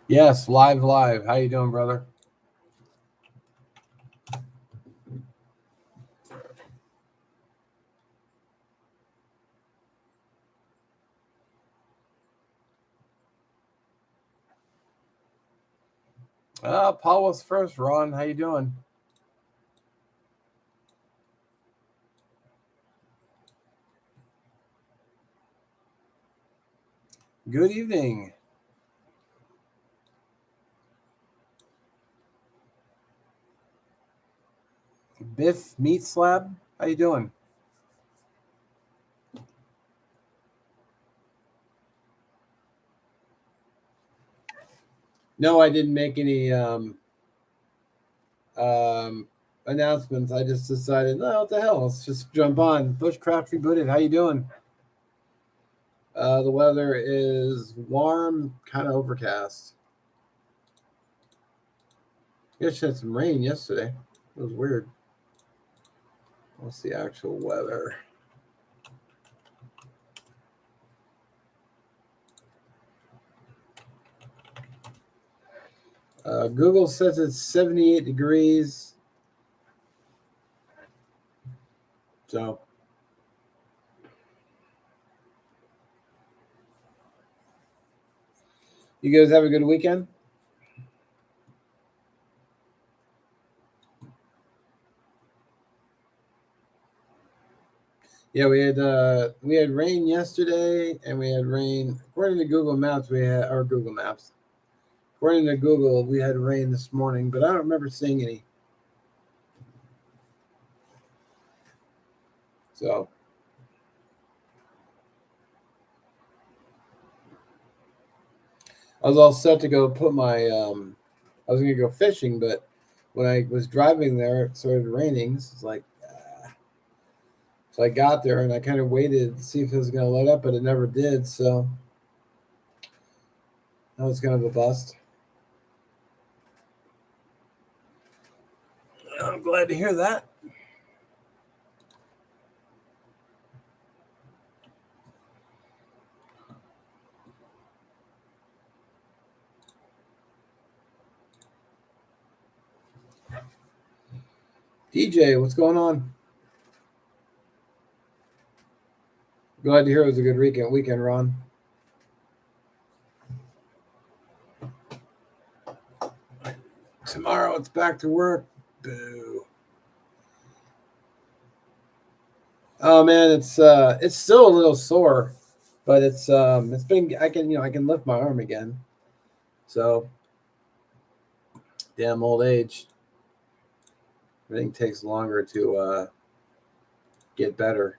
Yes, live. How you doing, brother? Paul was first. Ron, how you doing? Good evening. Biff Meat Slab, how you doing? No, I didn't make any um, announcements. I just decided, no, what the hell? Let's just jump on. Bushcraft Rebooted, how you doing? The weather is warm, kind of overcast. We actually had some rain yesterday. It was weird. What's the actual weather? Google says it's 78 degrees. So, you guys have a good weekend? Yeah, we had rain yesterday, and we had rain according to Google Maps. We had our Google Maps. According to Google, we had rain this morning, but I don't remember seeing any. So I was all set to go put my. I was gonna go fishing, but when I was driving there, it started raining. So it's like, so I got there and I kind of waited to see if it was gonna let up, but it never did. So that was kind of a bust. I'm glad to hear that. DJ, what's going on? Glad to hear it was a good weekend, Ron. Tomorrow it's back to work. Boo. Oh man, it's still a little sore, but it's been I can lift my arm again. So damn old age. Everything takes longer to get better.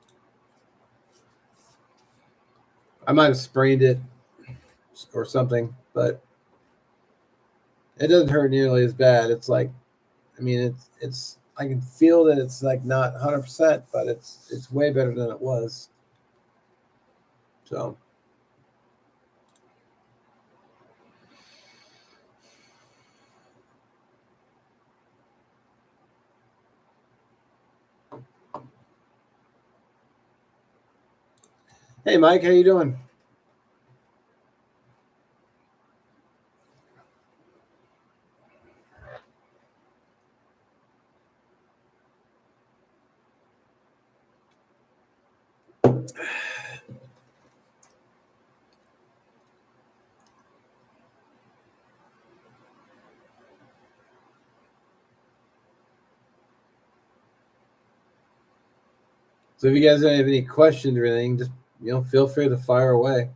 I might have sprained it or something, but it doesn't hurt nearly as bad. It's like, I mean, it's I can feel that it's like not 100%, but it's way better than it was. So, hey Mike, how you doing? So if you guys have any questions or anything, just feel free to fire away.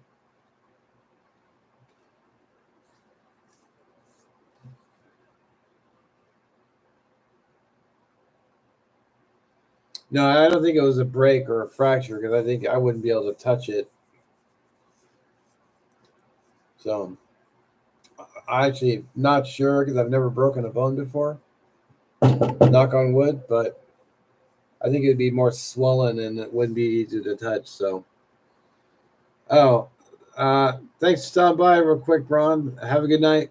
No, I don't think it was a break or a fracture because I think I wouldn't be able to touch it. So I actually not sure because I've never broken a bone before. Knock on wood, but I think it'd be more swollen and it wouldn't be easy to touch. So, oh, thanks for stopping by real quick, Ron. Have a good night.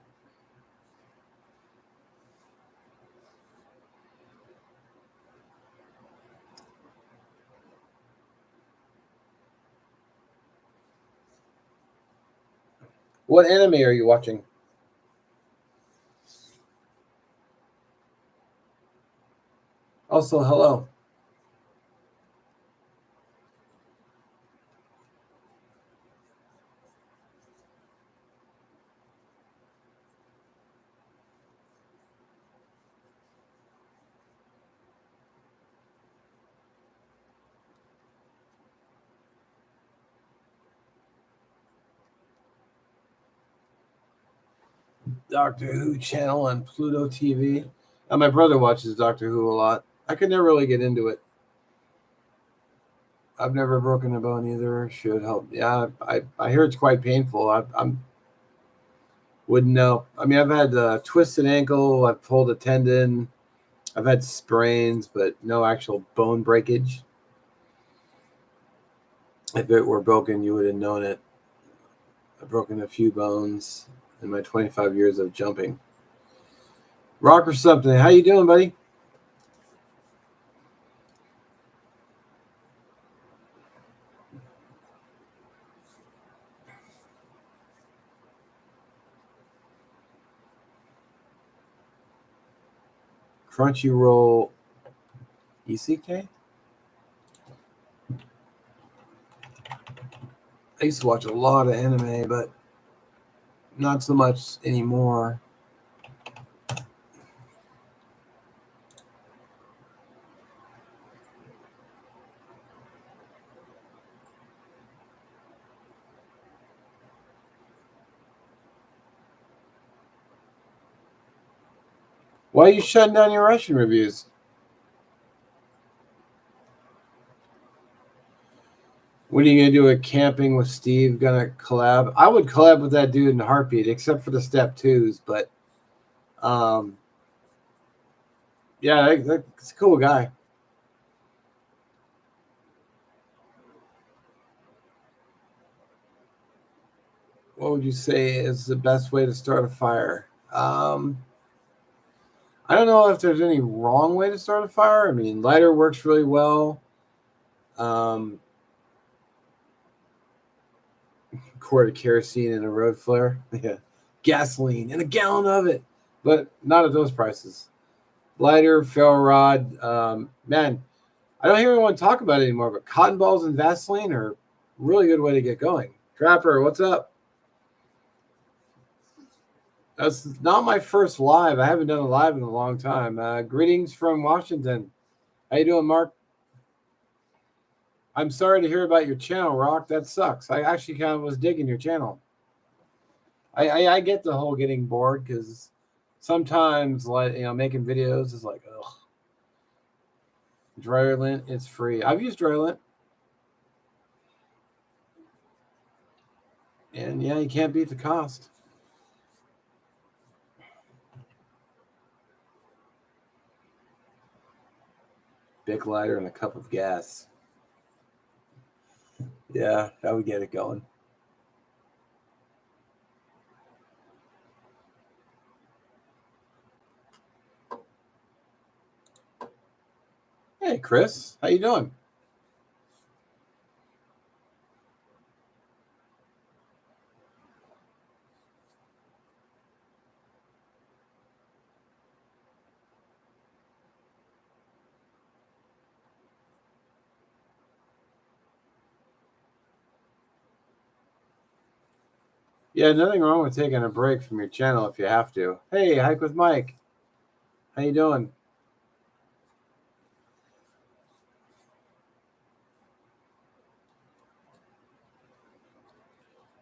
What anime are you watching? Also, hello. Doctor Who channel on Pluto TV. My brother watches Doctor Who a lot. I could never really get into it. I've never broken a bone either. Should help. Yeah, I hear it's quite painful. I'm wouldn't know. I mean, I've had a twisted ankle. I've pulled a tendon. I've had sprains, but no actual bone breakage. If it were broken, you would have known it. I've broken a few bones in my 25 years of jumping. Rock or something. How you doing, buddy? Crunchyroll ECK? I used to watch a lot of anime, but not so much anymore. Why are you shutting down your Russian reviews? When are you gonna do a camping with Steve? Gonna collab? I would collab with that dude in a heartbeat, except for the step twos. But yeah, that's a cool guy. What would you say is the best way to start a fire? I don't know if there's any wrong way to start a fire. I mean, lighter works really well. Um, Quart of kerosene and a road flare. Yeah, gasoline and a gallon of it, but not at those prices. Lighter, ferro rod. Man, I don't hear anyone talk about it anymore, but cotton balls and Vaseline are a really good way to get going. Trapper, what's up? That's not my first live. I haven't done a live in a long time. Greetings from Washington. How you doing, Mark? I'm sorry to hear about your channel, Rock. That sucks. I actually kind of was digging your channel. I get the whole getting bored because sometimes, like, making videos is like, ugh. Dryer lint, it's free. I've used dryer lint. And yeah, you can't beat the cost. Bic lighter and a cup of gas. Yeah, that would get it going. Hey, Chris, how you doing? Yeah, nothing wrong with taking a break from your channel if you have to. Hey, Hike with Mike. How you doing?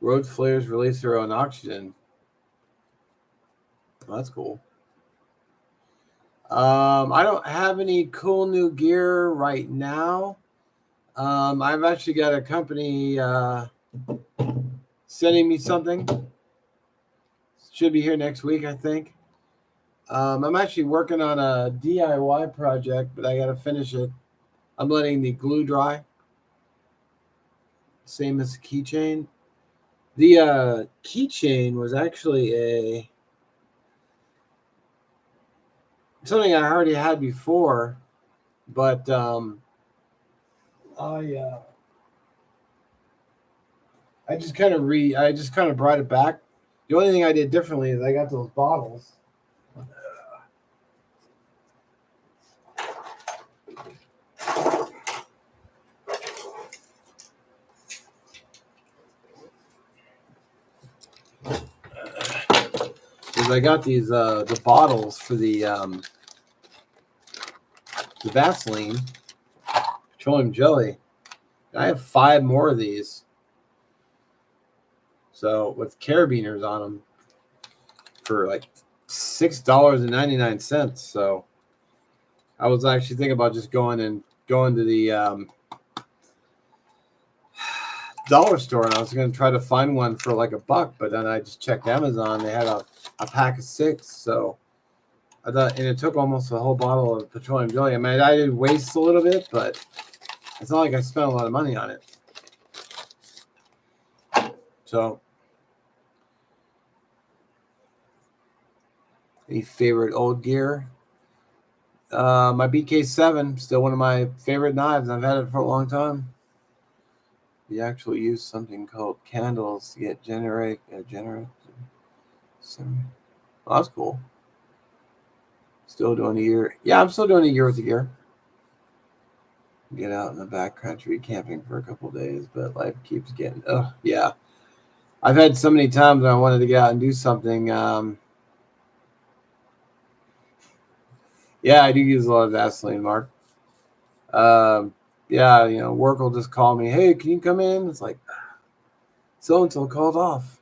Road flares release their own oxygen. Well, that's cool. I don't have any cool new gear right now. I've actually got a company sending me something. Should be here next week, I think. I'm actually working on a DIY project, but I got to finish it. I'm letting the glue dry. Same as the keychain. The keychain was actually something I already had before, but I just kind of brought it back. The only thing I did differently is I got those bottles. because I got these the bottles for the Vaseline petroleum jelly. I have 5 more of these. So with carabiners on them for like $6.99. So I was actually thinking about just going to the dollar store, and I was going to try to find one for like $1, but then I just checked Amazon. They had a pack of 6, so I thought, and it took almost a whole bottle of petroleum jelly. I mean, I did waste a little bit, but it's not like I spent a lot of money on it. So, any favorite old gear? My BK7, still one of my favorite knives. I've had it for a long time. We actually use something called candles to get generate. Well, that's cool. Still doing a year. Yeah, I'm still doing a year with the gear. Get out in the backcountry camping for a couple days, but life keeps getting. Oh, yeah. I've had so many times I wanted to get out and do something. Yeah, I do use a lot of Vaseline, Mark. Yeah, work will just call me. Hey, can you come in? It's like, so and so called off.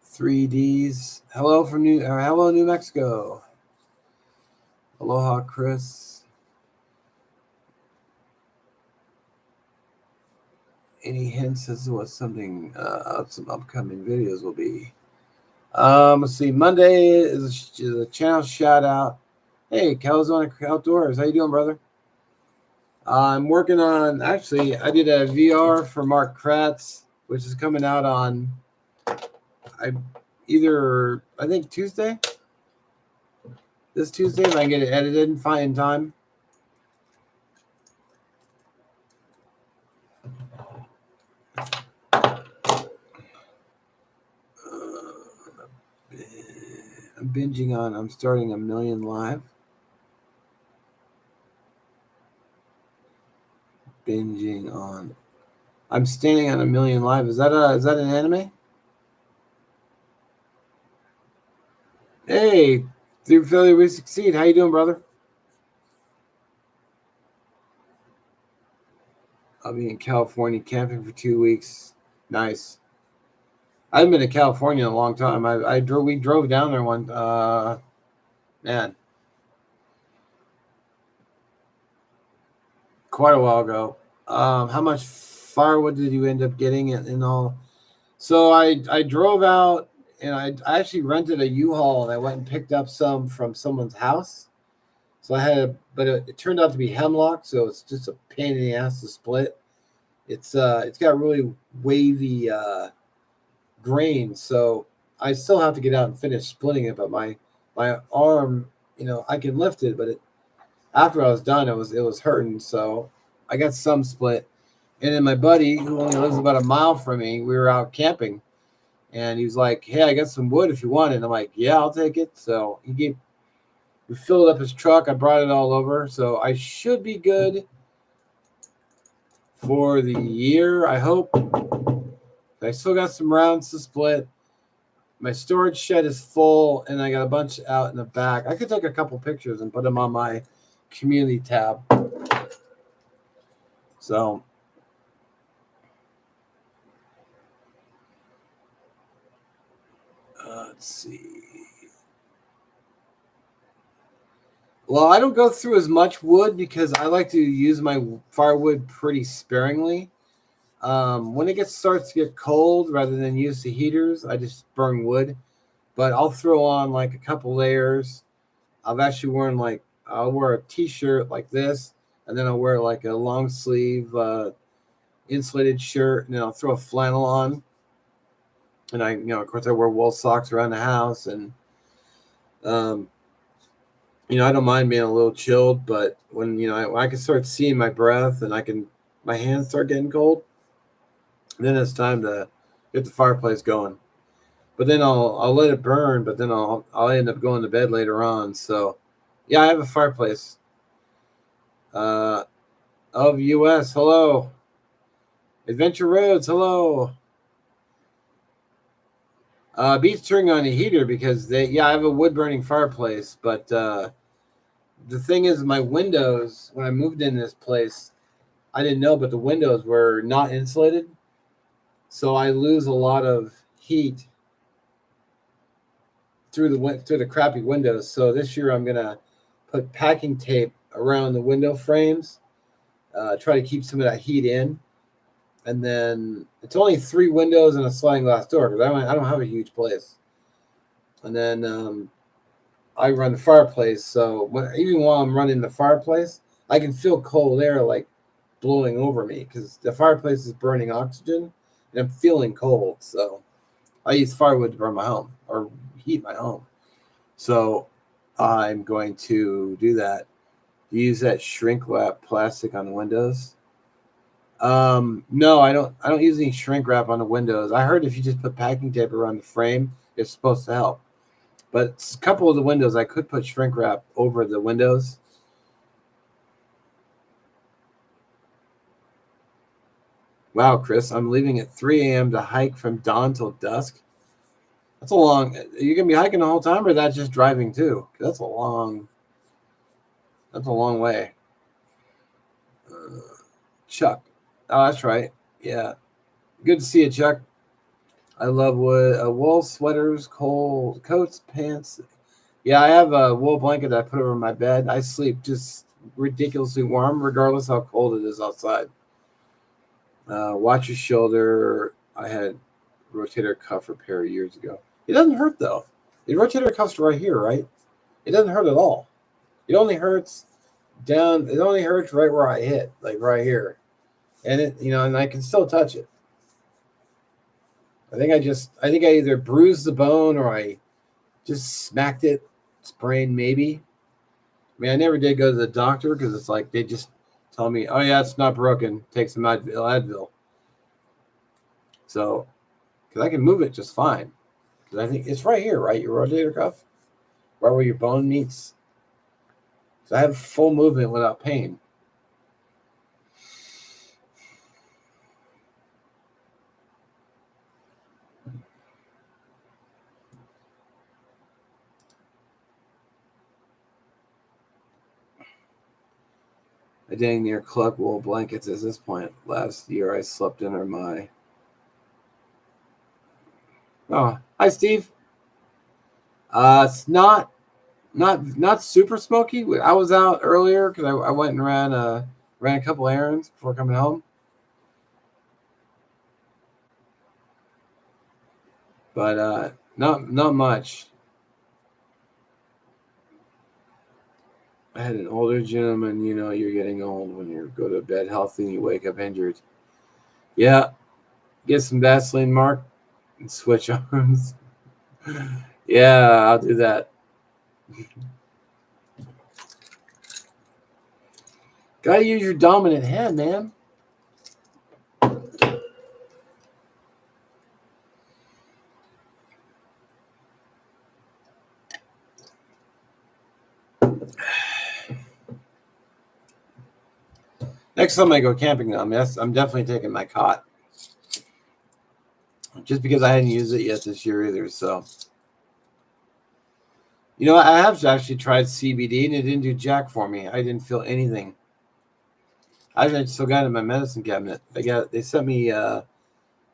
3Ds. Hello from New Mexico. Aloha, Chris. Any hints as to what some upcoming videos will be? Let's see. Monday is a channel shout out. Hey, Calzone Outdoors. How you doing, brother? I'm working on. Actually, I did a VR for Mark Kratz, which is coming out on. I think Tuesday. This Tuesday, if I can get it edited and find time. I'm binging on. I'm starting 1,000,000 live. Binging on. I'm standing on 1,000,000 live. Is that an anime? Hey, through failure we succeed. How you doing, brother? I'll be in California camping for 2 weeks. Nice. I haven't been to California in a long time. We drove down there one. Man, quite a while ago. How much firewood did you end up getting in all? So I drove out, and I actually rented a U-Haul, and I went and picked up some from someone's house. So but it turned out to be hemlock, so it's just a pain in the ass to split. It's got really wavy grain, so I still have to get out and finish splitting it. But my arm, I can lift it, but after I was done, it was hurting. So I got some split. And then my buddy, who only lives about a mile from me, we were out camping, and he was like, "Hey, I got some wood if you want it." And I'm like, "Yeah, I'll take it." So we filled up his truck. I brought it all over, so I should be good for the year, I hope. I still got some rounds to split. My storage shed is full, and I got a bunch out in the back. I could take a couple pictures and put them on my community tab. So let's see. Well, I don't go through as much wood because I like to use my firewood pretty sparingly. When it starts to get cold, rather than use the heaters, I just burn wood. But I'll throw on like a couple layers. I've actually worn I'll wear a t-shirt like this, and then I'll wear like a long sleeve insulated shirt, and then I'll throw a flannel on. And of course, I wear wool socks around the house, and I don't mind being a little chilled, but when I can start seeing my breath and my hands start getting cold, then it's time to get the fireplace going. But then I'll let it burn, but then I'll end up going to bed later on. So yeah, I have a fireplace. Of US, hello. Adventure Roads, hello. Beats turning on a heater because I have a wood burning fireplace, but the thing is, my windows, when I moved in this place, I didn't know, but the windows were not insulated. So I lose a lot of heat through the crappy windows. So this year I'm going to put packing tape around the window frames, try to keep some of that heat in. And then it's only 3 windows and a sliding glass door because I don't have a huge place. And then I run the fireplace, so even while I'm running the fireplace, I can feel cold air like blowing over me because the fireplace is burning oxygen, and I'm feeling cold. So I use firewood to burn my home or heat my home. So I'm going to do that. Use that shrink wrap plastic on the windows. No, I don't. I don't use any shrink wrap on the windows. I heard if you just put packing tape around the frame, it's supposed to help. But a couple of the windows, I could put shrink wrap over the windows. Wow, Chris, I'm leaving at 3 a.m. to hike from dawn till dusk. That's a long. Are you gonna be hiking the whole time, or that's just driving too? That's a long. That's a long way. Chuck. Oh, that's right. Yeah. Good to see you, Chuck. I love wool sweaters, cold coats, pants. Yeah, I have a wool blanket that I put over my bed. I sleep just ridiculously warm, regardless how cold it is outside. Watch your shoulder. I had rotator cuff repair years ago. It doesn't hurt though. The rotator cuff's right here, right? It doesn't hurt at all. It only hurts down. It only hurts right where I hit, like right here, and and I can still touch it. I think I either bruised the bone or I just smacked it, sprained maybe. I mean, I never did go to the doctor because it's like they just tell me, "Oh yeah, it's not broken. Take some Advil." So, because I can move it just fine. Because I think it's right here, right? Your rotator cuff, right where your bone meets. So I have full movement without pain. I dang near collect wool blankets at this point. Last year I slept under my. Oh, hi Steve. It's not super smoky. I was out earlier because I went and ran a couple errands before coming home. But not much. I had an older gentleman. You know, you're getting old when you go to bed healthy and you wake up injured. Yeah, get some Vaseline, Mark, and switch arms. Yeah, I'll do that. Gotta use your dominant hand, man. Next time I go camping, though, I'm definitely taking my cot. Just because I hadn't used it yet this year either. So, I have actually tried CBD and it didn't do jack for me. I didn't feel anything. I still got it in my medicine cabinet. They sent me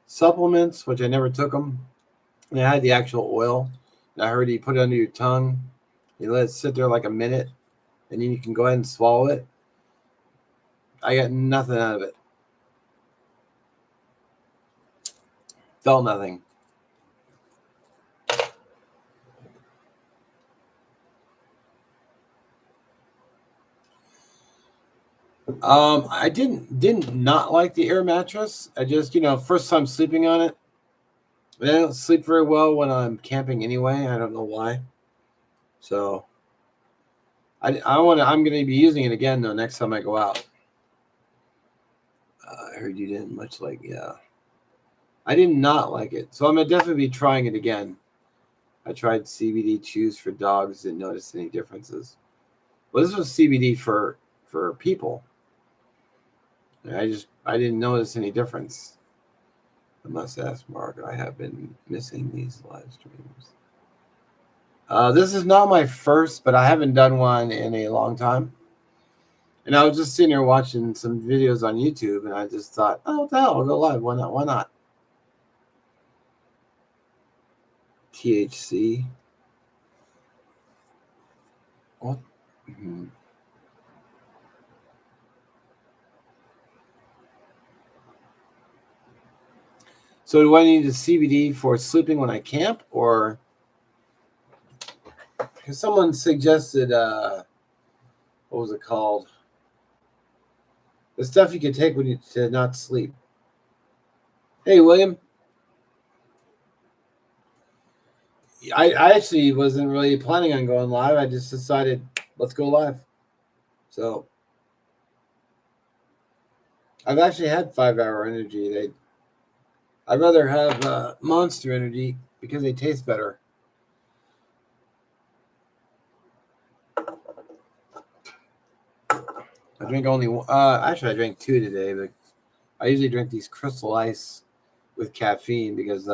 supplements, which I never took them. And I had the actual oil. And I heard you put it under your tongue. You let it sit there like a minute, and then you can go ahead and swallow it. I got nothing out of it. Felt nothing. I didn't not like the air mattress. I just first time sleeping on it. I don't sleep very well when I'm camping anyway. I don't know why. So I'm going to be using it again though next time I go out. I heard you didn't much like. Yeah, I did not like it. So I'm gonna definitely be trying it again. I tried CBD chews for dogs. Didn't notice any differences. Well, this was CBD for people. I didn't notice any difference. I must ask Mark. I have been missing these live streams. This is not my first, but I haven't done one in a long time. And I was just sitting here watching some videos on YouTube, and I just thought, oh, what the hell, I'll go live. Why not? Why not? THC. What? Mm-hmm. So do I need a CBD for sleeping when I camp, or because someone suggested what was it called? The stuff you can take when you to not sleep. Hey, William. I actually wasn't really planning on going live. I just decided let's go live. So I've actually had 5-hour energy. I'd rather have Monster Energy because they taste better. I drink only actually I drank 2 today, but I usually drink these Crystal Ice with caffeine because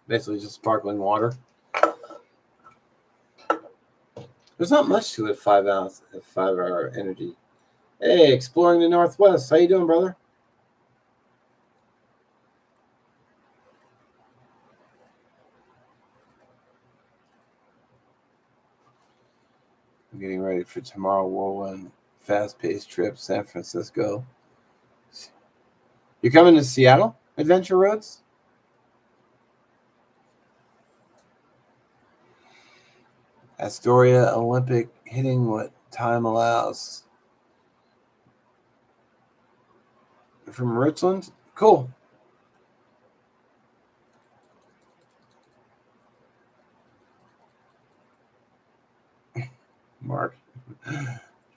basically just sparkling water. There's not much to it. 5-hour energy. Hey, exploring the Northwest. How you doing, brother? I'm getting ready for tomorrow. Whirlwind, fast-paced trip, San Francisco. You're coming to Seattle, Adventure Roads? Astoria Olympic hitting what time allows. From Richland? Cool. Mark.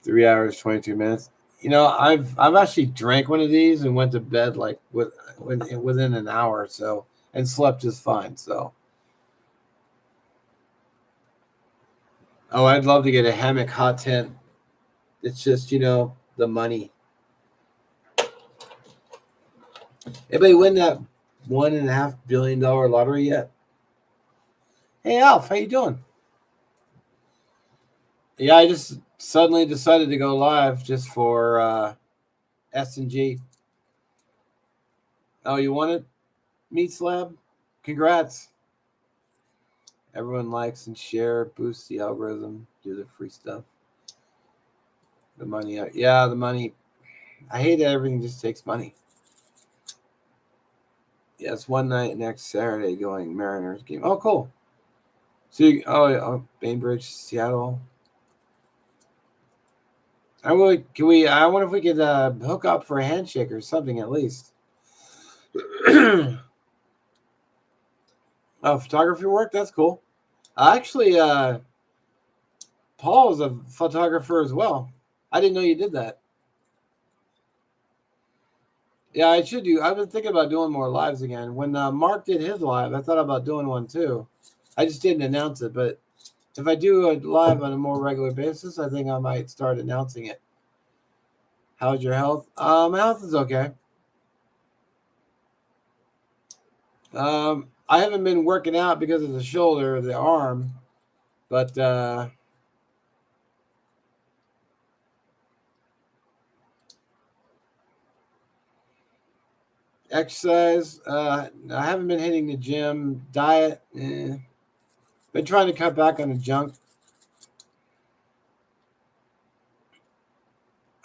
3 hours, 22 minutes. You know, I've actually drank one of these and went to bed like within an hour or so and slept just fine. So, oh, I'd love to get a hammock hot tent. It's just, the money. Anybody win that $1.5 billion lottery yet? Hey, Alf, how you doing? Yeah, I just suddenly decided to go live just for S&G. Oh, you won it? Meat Slab? Congrats. Everyone likes and share, boost the algorithm, do the free stuff. The money. Yeah, the money. I hate that everything just takes money. Yes, one night next Saturday going Mariners game. Oh, cool. So, Bainbridge, Seattle. I wonder if we could hook up for a handshake or something at least. Oh, photography work? That's cool. Actually, Paul is a photographer as well. I didn't know you did that. Yeah, I should do. I've been thinking about doing more lives again. When Mark did his live, I thought about doing one too. I just didn't announce it, but if I do a live on a more regular basis, I think I might start announcing it. How's your health? My health is okay. I haven't been working out because of the shoulder, the arm, but exercise. I haven't been hitting the gym. Diet. Been trying to cut back on the junk.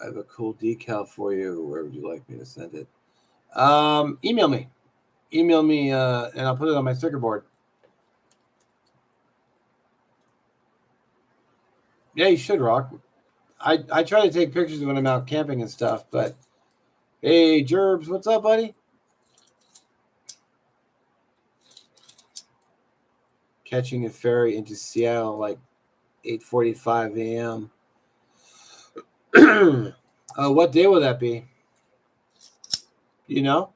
I have a cool decal for you. Where would you like me to send it? Email me. Email me, and I'll put it on my sticker board. Yeah, you should, Rock. I try to take pictures when I'm out camping and stuff, but hey, Gerbs, what's up, buddy? Catching a ferry into Seattle like 8:45 a.m. What day will that be? You know?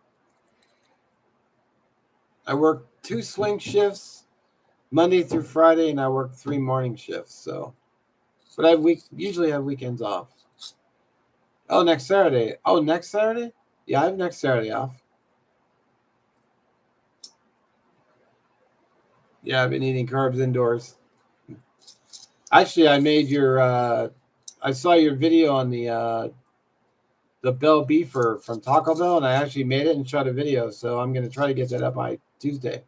I work 2 swing shifts, Monday through Friday, and I work 3 morning shifts. So, but I usually have weekends off. Oh, next Saturday. Oh, next Saturday? Yeah, I have next Saturday off. Yeah, I've been eating carbs indoors. Actually, I made your. I saw your video on the Bell Beefer from Taco Bell, and I actually made it and shot a video. So I'm gonna try to get that up by Tuesday.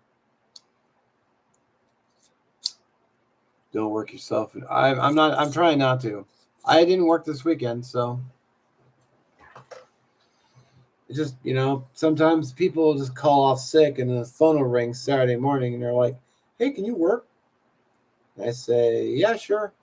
Don't work yourself. I'm not. I'm trying not to. I didn't work this weekend, so it's just sometimes people just call off sick, and the phone will ring Saturday morning, and they're like, "Hey, can you work?" And I say, "Yeah, sure."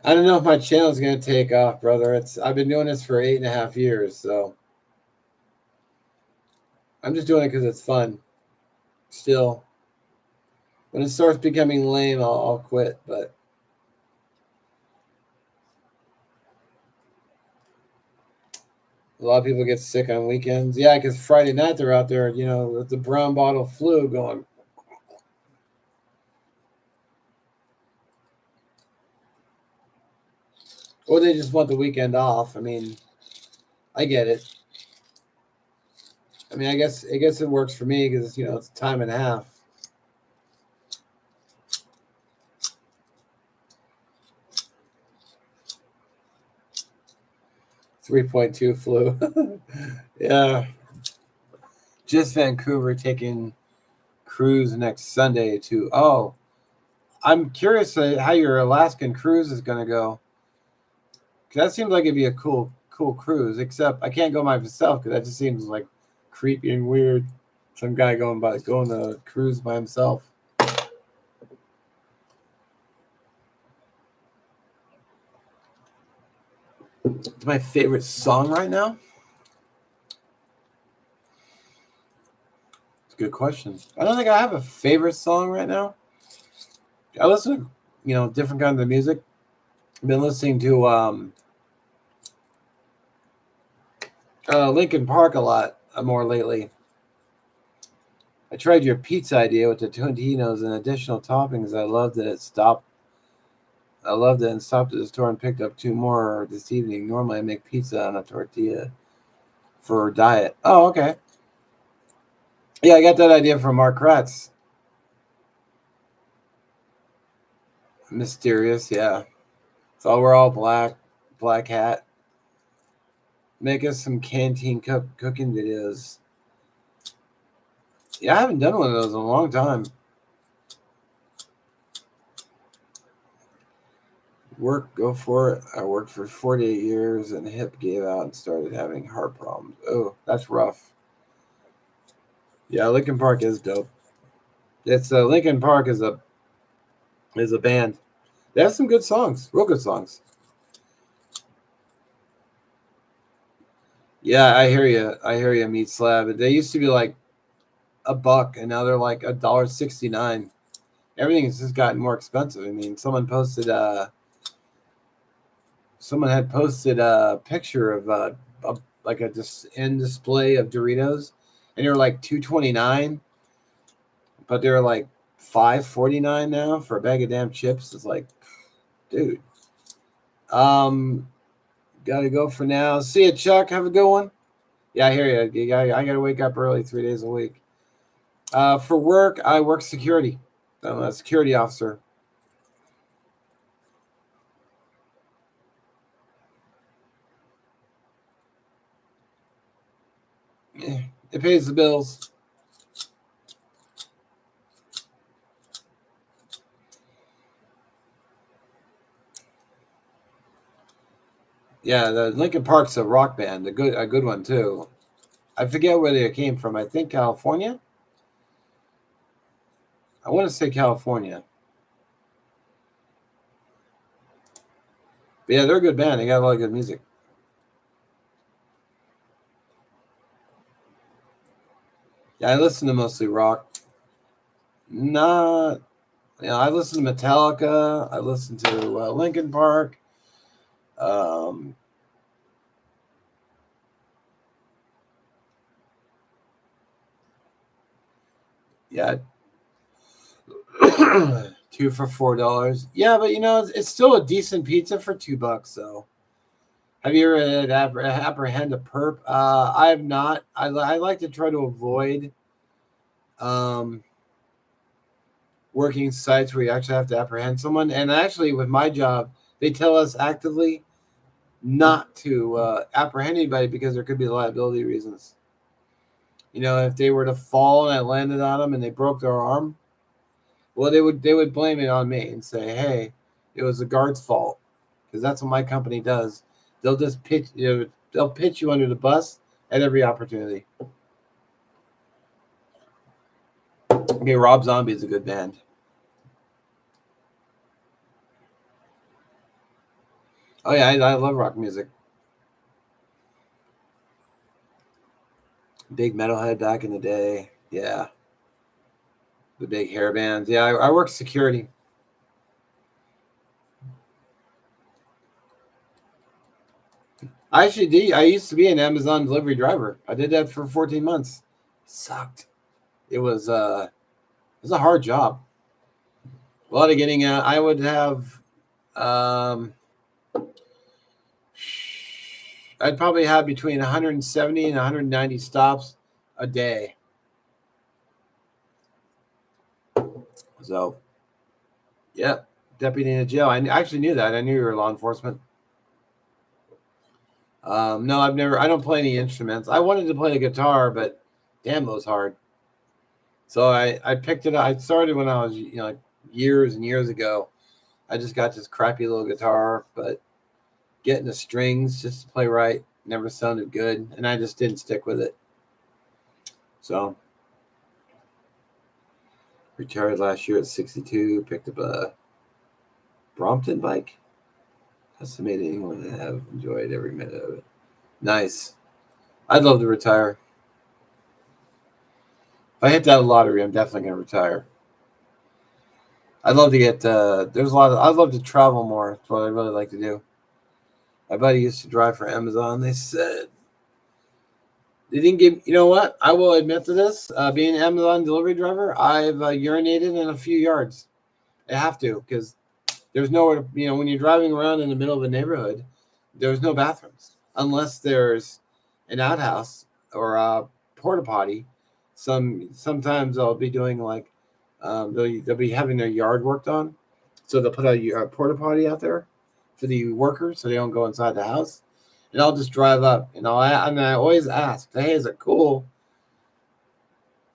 I don't know if my channel is gonna take off, brother. I've been doing this for 8.5 years, so I'm just doing it because it's fun. Still, when it starts becoming lame, I'll quit. But a lot of people get sick on weekends. Yeah, because Friday night they're out there, with the brown bottle flu going. Or they just want the weekend off. I mean, I get it. I mean, I guess it works for me because it's time and a half. 3.2 flu. Yeah, just Vancouver taking cruise next Sunday to. Oh, I'm curious how your Alaskan cruise is going to go. Cause that seems like it'd be a cool cruise. Except I can't go by myself because that just seems like creepy and weird. Some guy going to cruise by himself. It's my favorite song right now. It's a good question. I don't think I have a favorite song right now. I listen to different kinds of music. I've been listening to Linkin Park a lot more lately. I tried your pizza idea with the Totino's and additional toppings. I loved it and stopped at the store and picked up two more this evening. Normally I make pizza on a tortilla for diet. Oh, okay. Yeah, I got that idea from Mark Kratz. Mysterious, yeah. So we're all black hat. Make us some canteen cooking videos. Yeah, I haven't done one of those in a long time. Work, go for it. I worked for 48 years and hip gave out and started having heart problems. Oh, that's rough. Yeah, Lincoln Park is dope. It's Lincoln Park is a band. They have some good songs, real good songs. Yeah, I hear you. I hear you, Meat Slab. They used to be like $1, and now they're like $1.69. Everything has just gotten more expensive. I mean, someone had posted a picture of like a just in display of Doritos, and they're like 2.29, but they're like 5.49 now for a bag of damn chips. It's like, dude. Um, Gotta go for now. See you, Chuck. Have a good one. Yeah, I hear you. I gotta wake up early 3 days a week. For work, I work security. I'm a security officer. It pays the bills. Yeah, the Lincoln Park's a rock band, a good one too. I forget where they came from. I think California. I want to say California. But yeah, they're a good band. They got a lot of good music. Yeah, I listen to mostly rock. Not, I listen to Metallica. I listen to Lincoln Park. Um, yeah, Two for $4. Yeah, but it's still a decent pizza for $2 though. Have you ever had apprehend a perp? I have not. I like to try to avoid um, working sites where you actually have to apprehend someone. And actually, with my job, they tell us actively not to apprehend anybody because there could be liability reasons. If they were to fall and I landed on them and they broke their arm, well, they would blame it on me and say, "Hey, it was the guard's fault," because that's what my company does. They'll just they'll pitch you under the bus at every opportunity. Okay, Rob Zombie is a good band. Oh yeah, I love rock music. Big metalhead back in the day. Yeah, the big hair bands. Yeah, I worked security. I actually did. I used to be an Amazon delivery driver. I did that for 14 months. It sucked. It was a hard job. A lot of getting out. I would have um I'd probably have between 170 and 190 stops a day. So, yeah, deputy in a jail. I actually knew that. I knew you were law enforcement. No, I've never. I don't play any instruments. I wanted to play the guitar, but damn, it was hard. So I picked it up. I started when I was like years and years ago. I just got this crappy little guitar, but getting the strings just to play right never sounded good, and I just didn't stick with it. So retired last year at 62. Picked up a Brompton bike. Estimated anyone to have enjoyed every minute of it. Nice. I'd love to retire. If I hit that lottery, I'm definitely going to retire. I'd love to get. There's a lot of. I'd love to travel more. That's what I really like to do. My buddy used to drive for Amazon. They said they didn't give. You know what? I will admit to this. Being an Amazon delivery driver, I've urinated in a few yards. I have to because there's nowhere to. When you're driving around in the middle of a neighborhood, there's no bathrooms unless there's an outhouse or a porta potty. Sometimes I'll be doing like they'll be having their yard worked on, so they'll put a porta potty out there for the workers so they don't go inside the house. And I'll just drive up and I always ask, "Hey, is it cool?"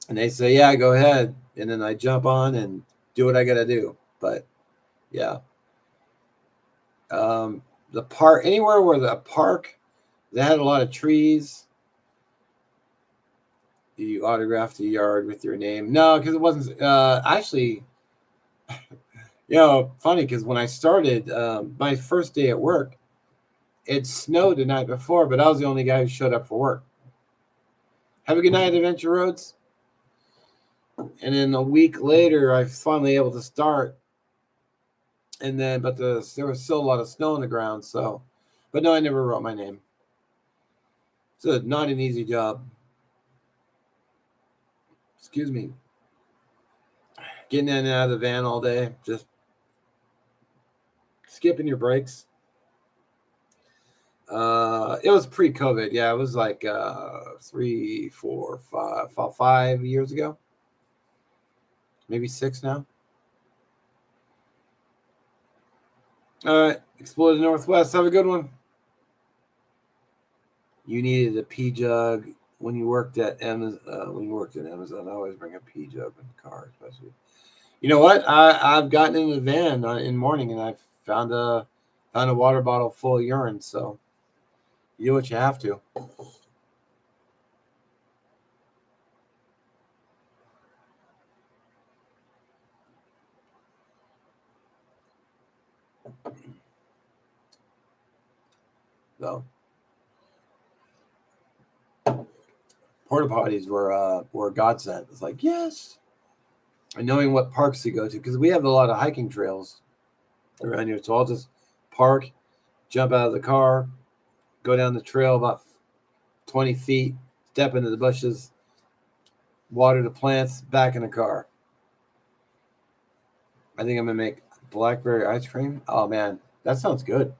And they say, "Yeah, go ahead." And then I jump on and do what I got to do. But yeah, the park anywhere where the park that had a lot of trees. You autographed the yard with your name. No, because it wasn't actually. Funny because when I started my first day at work, it snowed the night before, but I was the only guy who showed up for work. Have a good night, Adventure Roads. And then a week later, I finally able to start. And then, but there was still a lot of snow on the ground. So, but no, I never wrote my name. It's not an easy job. Excuse me. Getting in and out of the van all day, just skipping your breaks. It was pre-COVID. Yeah, it was like 3, 4, 5 years ago, maybe 6 now. All right, Explore the Northwest. Have a good one. You needed a pee jug when you worked at Amazon. When you worked at Amazon, I always bring a pee jug in the car, especially. You know what? I've gotten in the van in the morning and I found a water bottle full of urine. So you do what you have to. So porta potties were godsend. It's like yes, and knowing what parks to go to because we have a lot of hiking trails around here. So I'll just park, jump out of the car, go down the trail about 20 feet, step into the bushes, water the plants, back in the car. I think I'm gonna make blackberry ice cream. Oh man, that sounds good.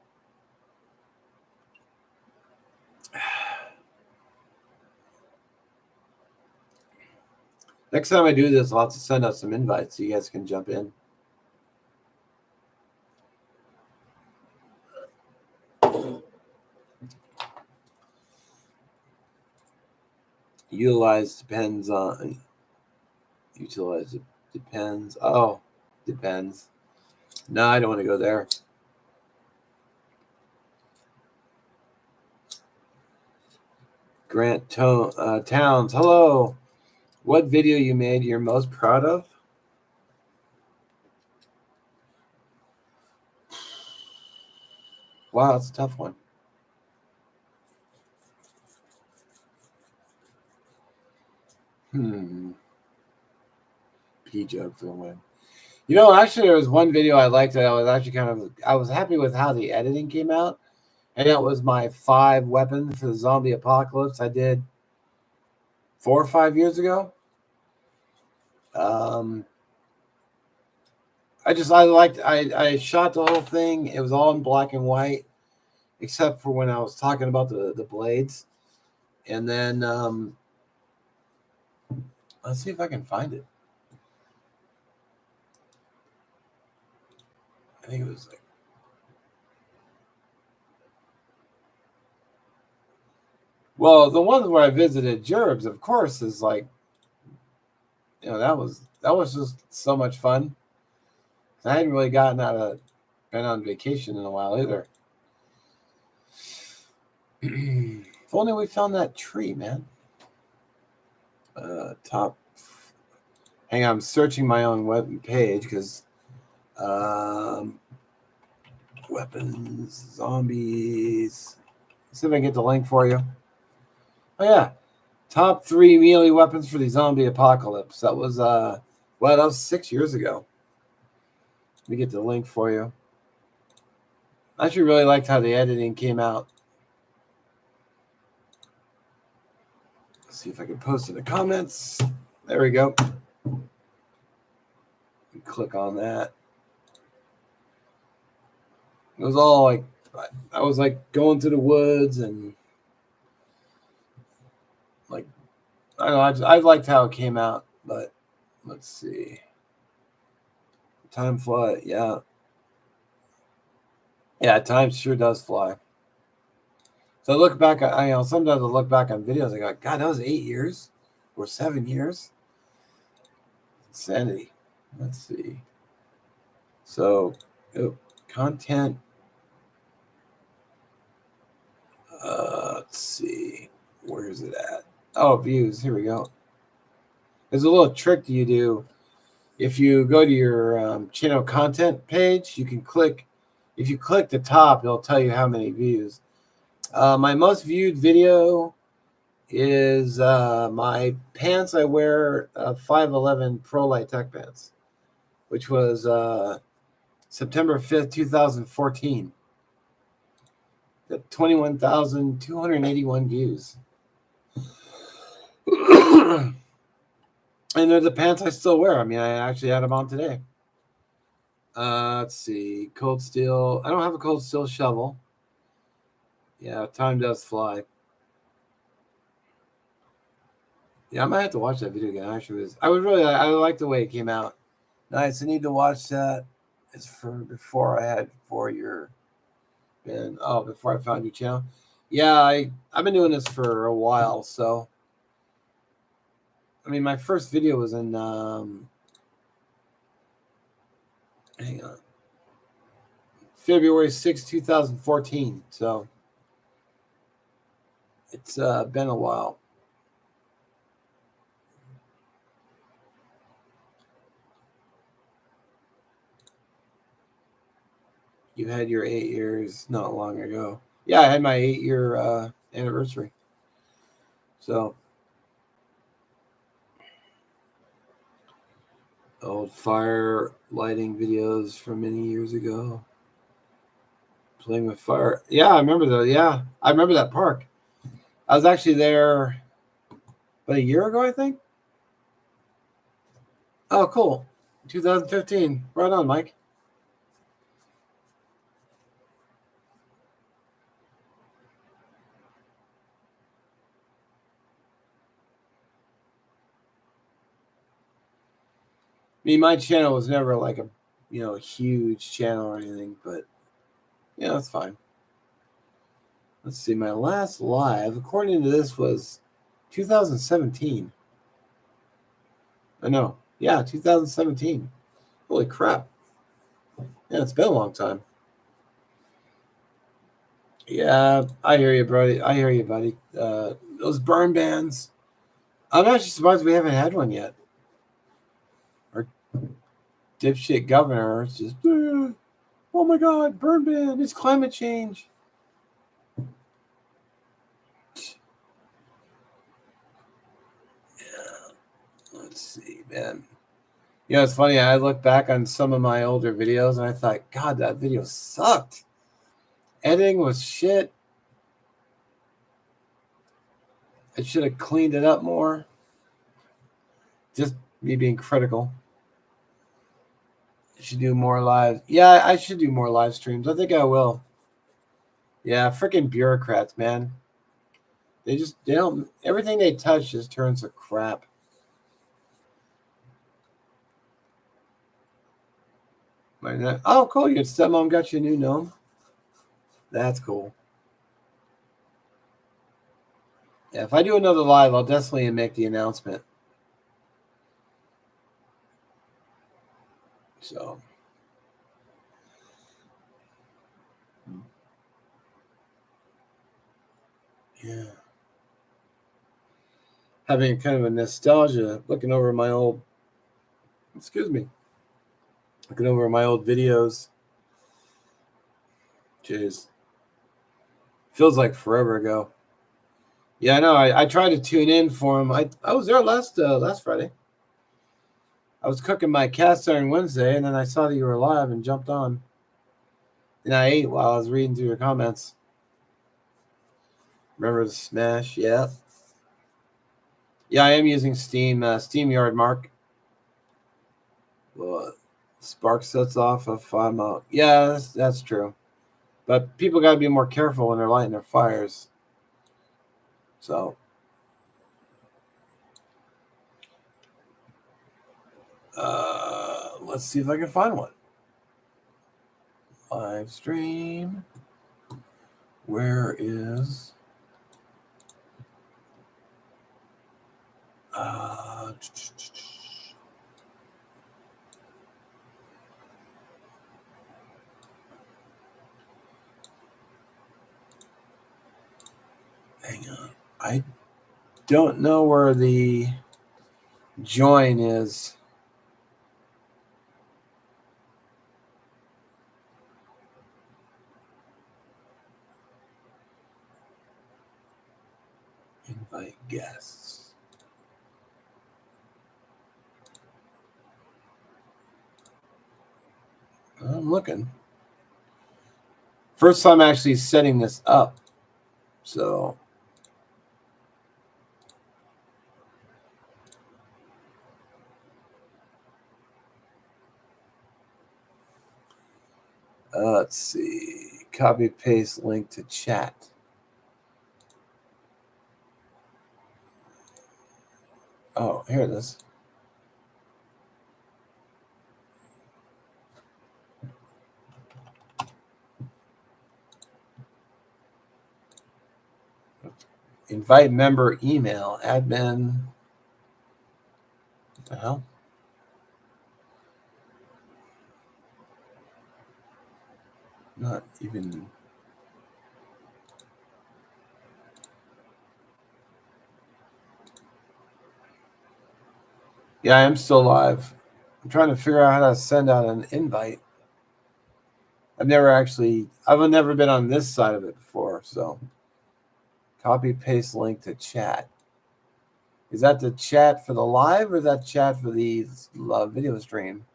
Next time I do this, I'll have to send out some invites so you guys can jump in. Utilize depends. Oh, depends. No, I don't want to go there. Grant Towns, hello. What video you made you're most proud of? Wow, that's a tough one. P-Jug for the win. You know, actually, there was one video I liked that I was actually I was happy with how the editing came out. And that was my 5 weapons for the zombie apocalypse I did 4 or 5 years ago. I shot the whole thing. It was all in black and white, except for when I was talking about the blades. And then let's see if I can find it. I think it was like, well, the one where I visited Gerbs, of course, is like, you know, that was just so much fun. I hadn't really been on vacation in a while either. If only we found that tree, man. Top. Hang on, I'm searching my own web page because weapons, zombies. Let's see if I can get the link for you. Oh yeah, top 3 melee weapons for the zombie apocalypse. That was that was 6 years ago. Let me get the link for you. I actually really liked how the editing came out. Let's see if I can post in the comments. There we go. Click on that. It was all like, I was like going to the woods and like, I don't know, I liked how it came out, but let's see. Time fly, yeah. Yeah, time sure does fly. So I look back, sometimes I look back on videos, I go, God, that was 8 years or 7 years. Insanity. Let's see. So, content. Let's see. Where is it at? Oh, views. Here we go. There's a little trick you do. If you go to your channel content page, you can click. If you click the top, it'll tell you how many views. My most viewed video is my pants I wear, 511 Pro Light Tech pants, which was September 5th, 2014. Got 21,281 views. And they're the pants I still wear. I mean, I actually had them on today. Let's see. Cold steel. I don't have a cold steel shovel. Yeah, time does fly. Yeah, I might have to watch that video again. I like the way it came out. Nice. I need to watch that. It's for before I had 4 year before I found your channel. Yeah, I've been doing this for a while, so I mean my first video was in hang on. February 6th, 2014. So it's been a while. You had your 8 years not long ago. Yeah, I had my 8-year anniversary. So old fire lighting videos from many years ago. Playing with fire. Yeah, I remember that. Yeah, I remember that park. I was actually there about a year ago, I think. Oh, cool. 2015. Right on, Mike. I mean, my channel was never like a, huge channel or anything, but yeah, that's fine. Let's see. My last live, according to this, was 2017. I know. Yeah, 2017. Holy crap. Yeah, it's been a long time. Yeah, I hear you, buddy. I hear you, buddy. Those burn bans. I'm actually surprised we haven't had one yet. Our dipshit governor is just, oh my god, burn ban. It's climate change. Yeah. Let's see, man. It's funny. I look back on some of my older videos and I thought, God, that video sucked. Editing was shit. I should have cleaned it up more. Just me being critical. I should do more live. Yeah, I should do more live streams. I think I will. Yeah, freaking bureaucrats, man. They don't, everything they touch just turns to crap. Oh, cool. Your stepmom got you a new gnome. That's cool. Yeah, if I do another live, I'll definitely make the announcement. So, yeah. Having kind of a nostalgia, looking over my old, looking over my old videos. Jeez. Feels like forever ago. Yeah, I know. I tried to tune in for him. I was there last Friday. I was cooking my cast iron Wednesday, and then I saw that you were live and jumped on. And I ate while I was reading through your comments. Remember the Smash? Yeah. Yeah, I am using Steam, SteamYard, Mark. Well, spark sets off if I'm out. Yeah, that's true. But people got to be more careful when they're lighting their fires. So, let's see if I can find one. Live stream. Where is... hang on. I don't know where the join is. Invite guests. I'm looking. First time actually setting this up. So let's see. Copy paste link to chat. Oh, here it is. Invite member email admin. What the hell? Not even. Yeah, I am still live. I'm trying to figure out how to send out an invite. I've never been on this side of it before. So copy paste link to chat. Is that the chat for the live or is that chat for the video stream?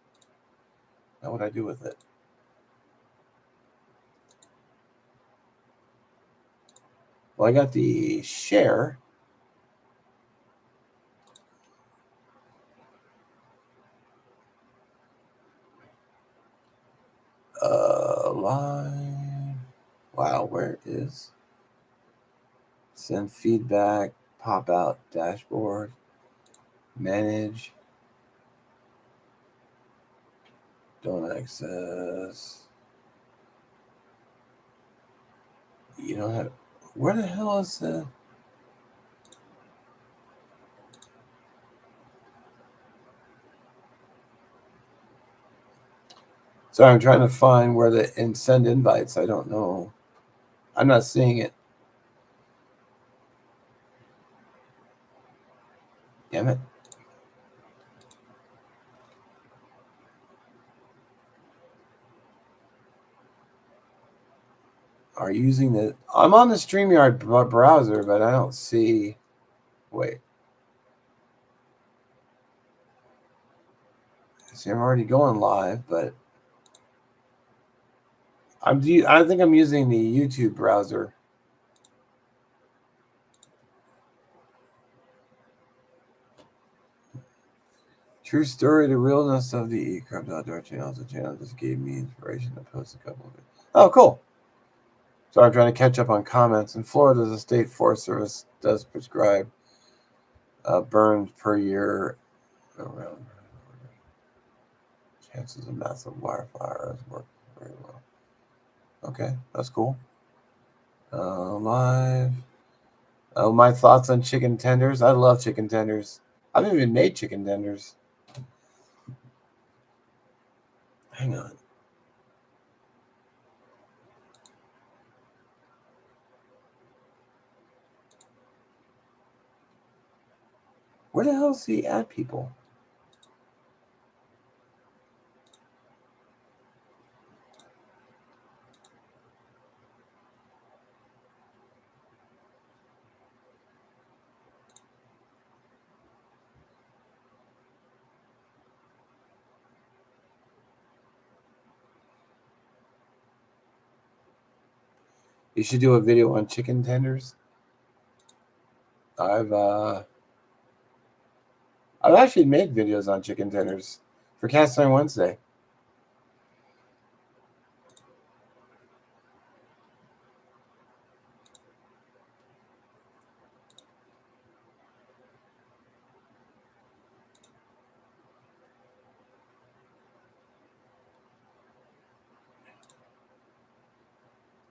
Now what do I do with it? Well, I got the share. is send feedback, pop out dashboard, manage, don't access. You don't have. Where the hell is the? Sorry, I'm trying to find where the send invites. I don't know. I'm not seeing it. Damn it. Are using the. I'm on the StreamYard browser, but I don't see. Wait. See, I'm already going live, but I think I'm using the YouTube browser. True story, the realness of the Carbs Outdoor channel. The channel just gave me inspiration to post a couple of it. Oh, cool. So I'm trying to catch up on comments. In Florida, the state forest service does prescribe burns per year around. Chances of massive wildfires work very well. Okay, that's cool. Live. My thoughts on chicken tenders. I love chicken tenders. I haven't even made chicken tenders. Hang on. Where the hell is he at, people? You should do a video on chicken tenders. I've actually made videos on chicken tenders for Cast Iron Wednesday.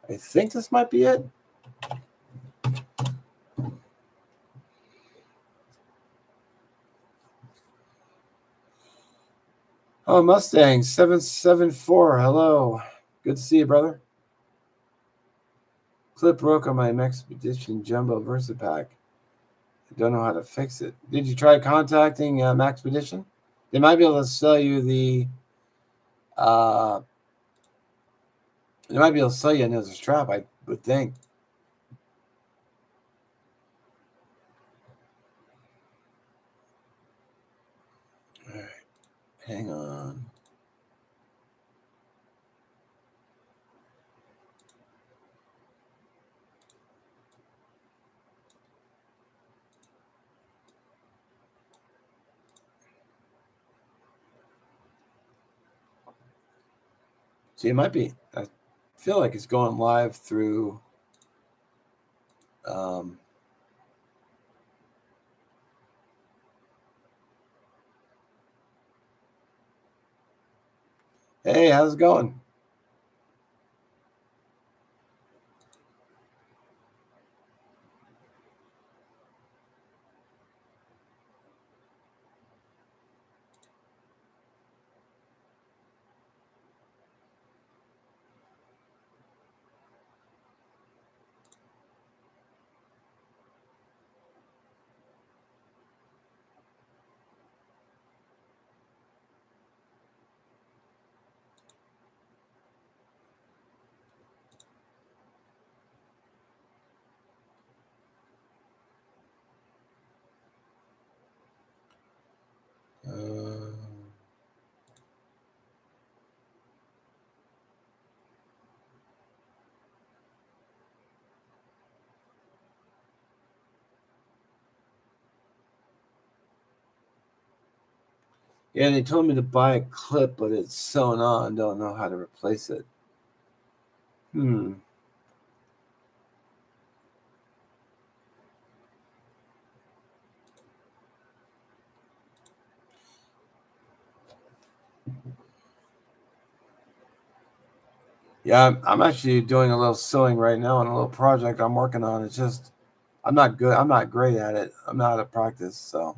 I think this might be it. Oh, Mustang 774. Hello. Good to see you, brother. Clip broke on my Maxpedition Jumbo Versapack. I don't know how to fix it. Did you try contacting Maxpedition? They might be able to sell you the. They might be able to sell you another strap, I would think. All right. Hang on. See, it might be. I feel like it's going live through. Hey, how's it going? Yeah, they told me to buy a clip, but it's sewn on. Don't know how to replace it. Yeah, I'm actually doing a little sewing right now on a little project I'm working on. It's just I'm not good. I'm not great at it. I'm not out of practice. So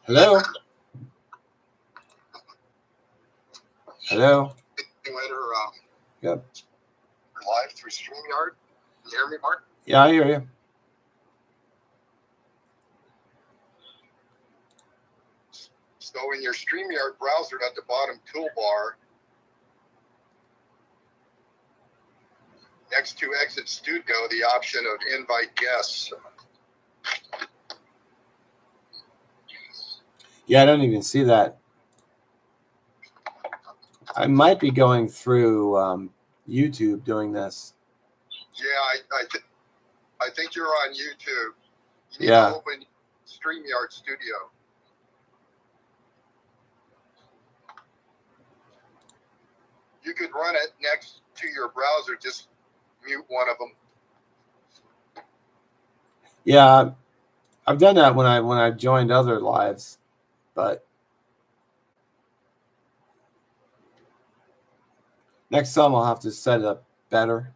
hello, hello. Yep. Live through StreamYard. Can you hear me, Mark? Yeah, I hear you. So in your StreamYard browser at the bottom toolbar, next to Exit Studio, the option of Invite Guests. Yeah, I don't even see that. I might be going through YouTube doing this. Yeah, I think you're on YouTube. You need Yeah. to open StreamYard Studio. You could run it next to your browser. Just mute one of them. Yeah, I've done that when I joined other lives, but next time I'll have to set it up better.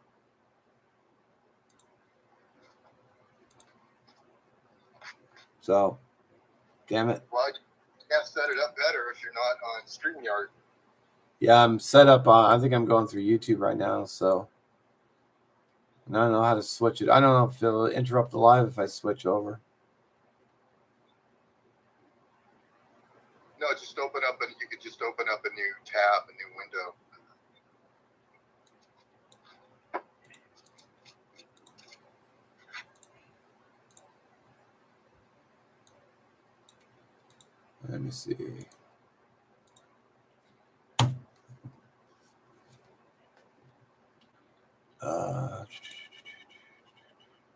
So, damn it. Well, you can't set it up better if you're not on StreamYard. Yeah, I'm set up on. I think I'm going through YouTube right now, so and I don't know how to switch it. I don't know if it'll interrupt the live if I switch over. No, just open up and you could just open up a new tab, a new window. Let me see.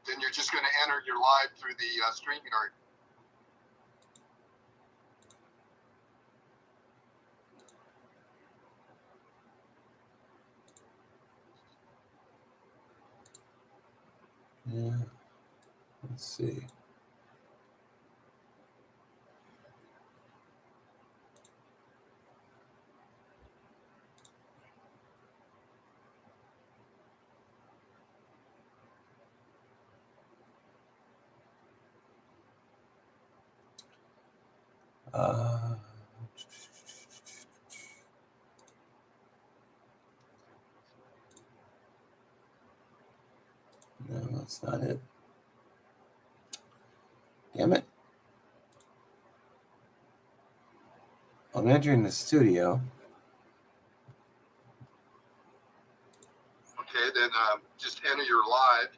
Then you're just going to enter your live through the StreamYard. Yeah. Let's see. No, that's not it. Damn it. I'm entering the studio. Okay, then just enter your live.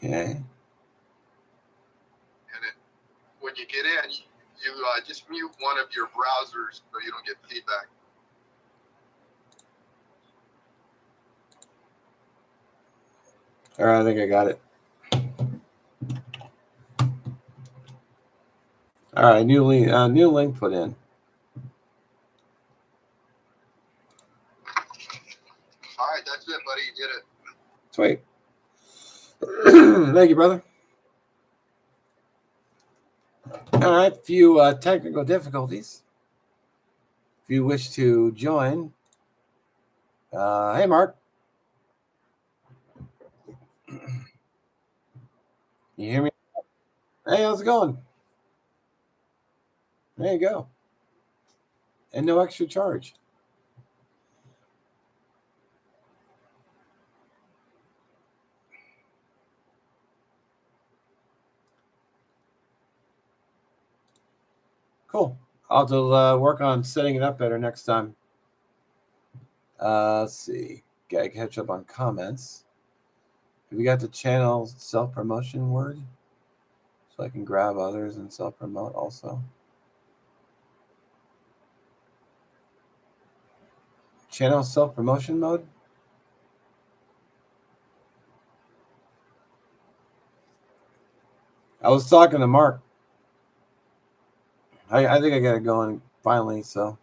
Okay. And when you get in, you just mute one of your browsers so you don't get feedback. All right, I think I got it. All right, new link put in. All right, that's it, buddy. You did it. Sweet. Thank you, brother. All right, few technical difficulties. If you wish to join, hey, Mark. You hear me? Hey, how's it going? There you go. And no extra charge. Cool. I'll have to work on setting it up better next time. Let's see. Gotta catch up on comments. Have you got the channel self-promotion word? So I can grab others and self-promote also. Channel self-promotion mode? I was talking to Mark. I think I got it going finally, so.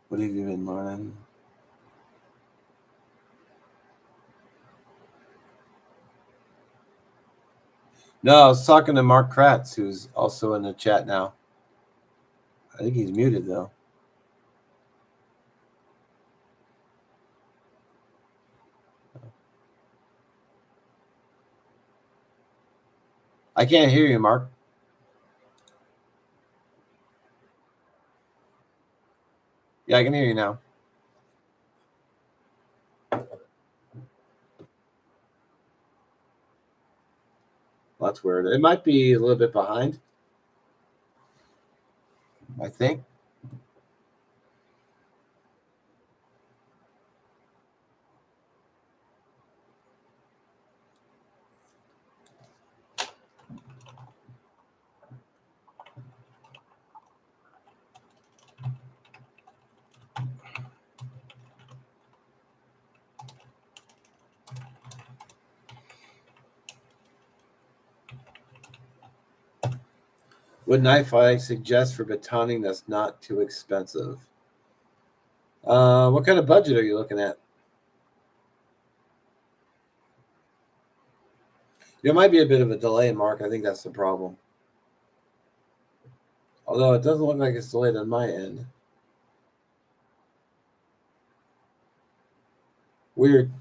What have you been learning? No, I was talking to Mark Kratz, who's also in the chat now. I think he's muted, though. I can't hear you, Mark. Yeah, I can hear you now. Well, that's weird. It might be a little bit behind, I think. What knife I suggest for batoning that's not too expensive? What kind of budget are you looking at? There might be a bit of a delay, Mark. I think that's the problem. Although it doesn't look like it's delayed on my end. Weird.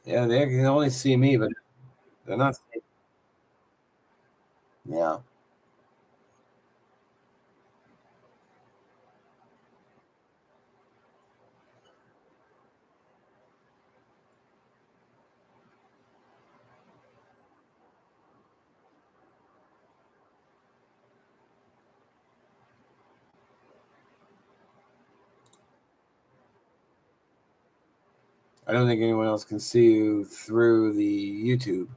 Yeah, they can only see me, but they're not. Yeah. I don't think anyone else can see you through the YouTube.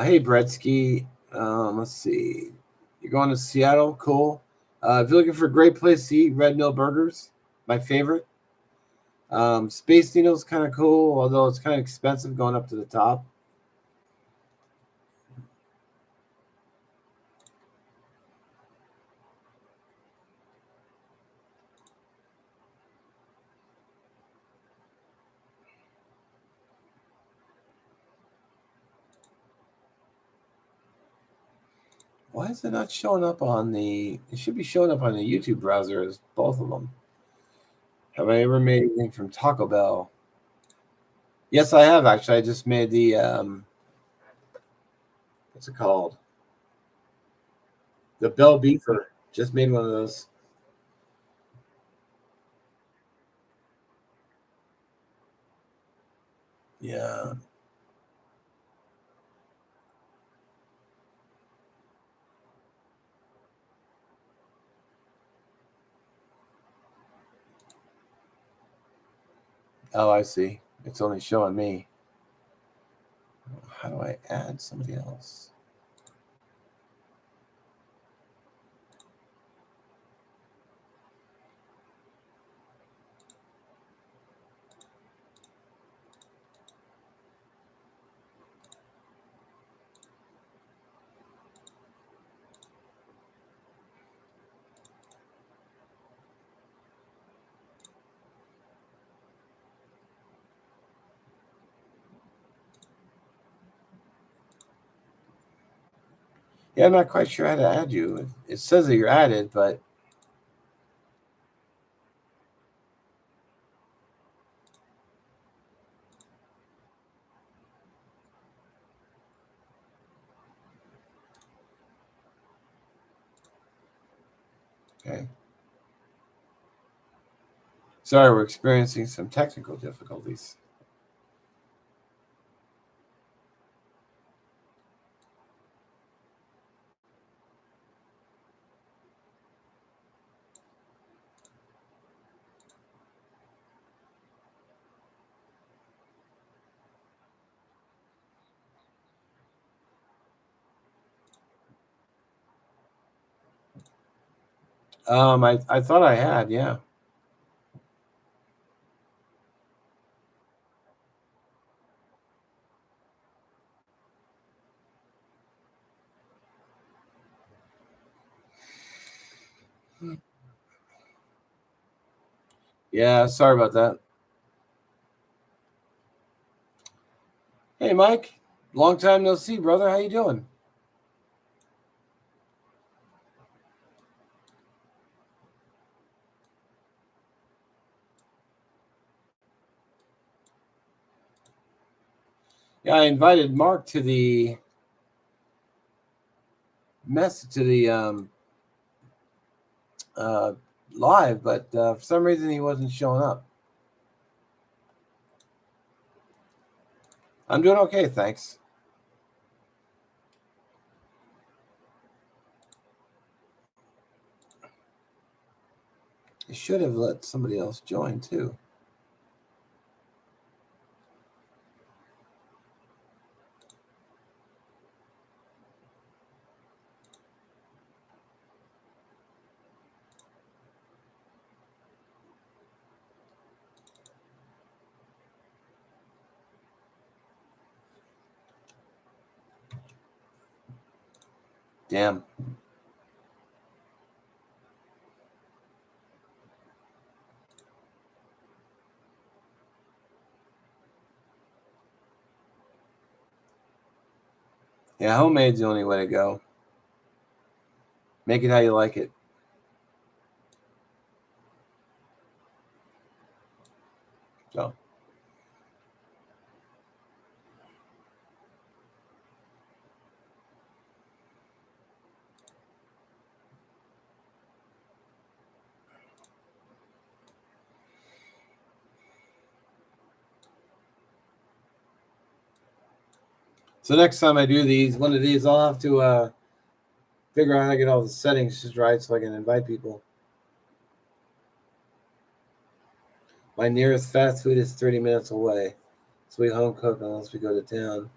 Hey, Bretsky. Let's see. You're going to Seattle? Cool. If you're looking for a great place to eat, Red Mill Burgers, my favorite. Space Needle's kind of cool, although it's kind of expensive going up to the top. Why is it not showing up on the? It should be showing up on the YouTube browser as both of them. Have I ever made anything from Taco Bell? Yes, I have actually. I just made the what's it called? The Bell Beefer. Just made one of those. Yeah. Oh, I see. It's only showing me. How do I add somebody else? Yeah, I'm not quite sure how to add you. It says that you're added, but okay. Sorry, we're experiencing some technical difficulties. I thought I had, yeah. Yeah, sorry about that. Hey, Mike. Long time no see, brother. How you doing? Yeah, I invited Mark to the uh, live, but for some reason he wasn't showing up. I'm doing okay, thanks. I should have let somebody else join too. Damn. Yeah, homemade's the only way to go. Make it how you like it. So, so next time I do one of these, I'll have to figure out how to get all the settings just right so I can invite people. My nearest fast food is 30 minutes away, so we home cook unless we go to town.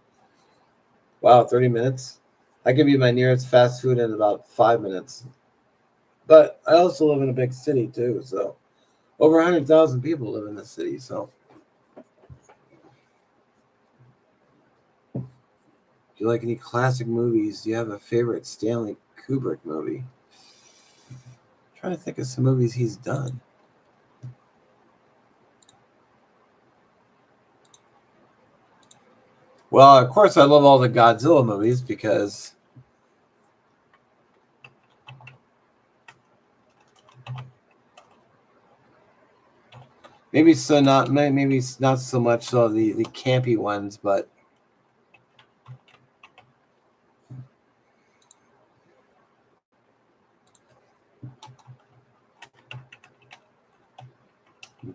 Wow, 30 minutes? I could be my nearest fast food in about 5 minutes. But I also live in a big city too, so over 100,000 people live in the city. So, do you like any classic movies? Do you have a favorite Stanley Kubrick movie? I'm trying to think of some movies he's done. Well, of course, I love all the Godzilla movies because maybe not so much so the campy ones, but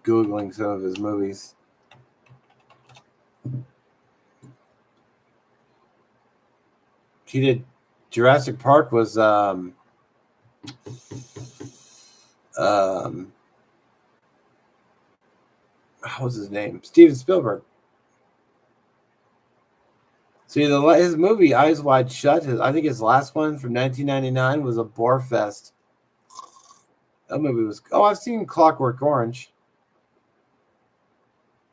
Googling some of his movies. He did Jurassic Park was um what was his name? Steven Spielberg. See, his movie Eyes Wide Shut. I think his last one from 1999 was a bore fest. That movie was. Oh, I've seen Clockwork Orange.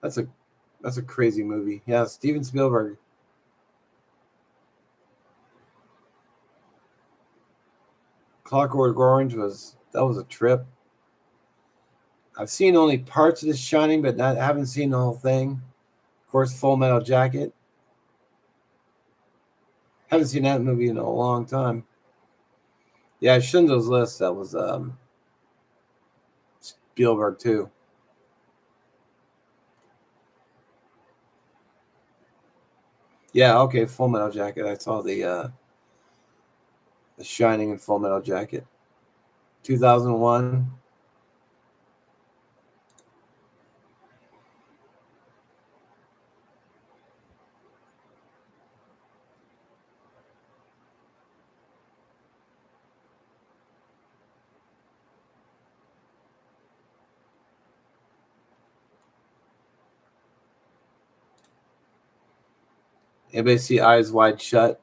That's a crazy movie. Yeah, Steven Spielberg. Clockwork Orange was a trip. I've seen only parts of The Shining, but haven't seen the whole thing. Of course, Full Metal Jacket. Haven't seen that movie in a long time. Yeah, Schindler's List. That was Spielberg too. Yeah, okay, Full Metal Jacket. I saw the Shining and Full Metal Jacket. 2001. Anybody see Eyes Wide Shut?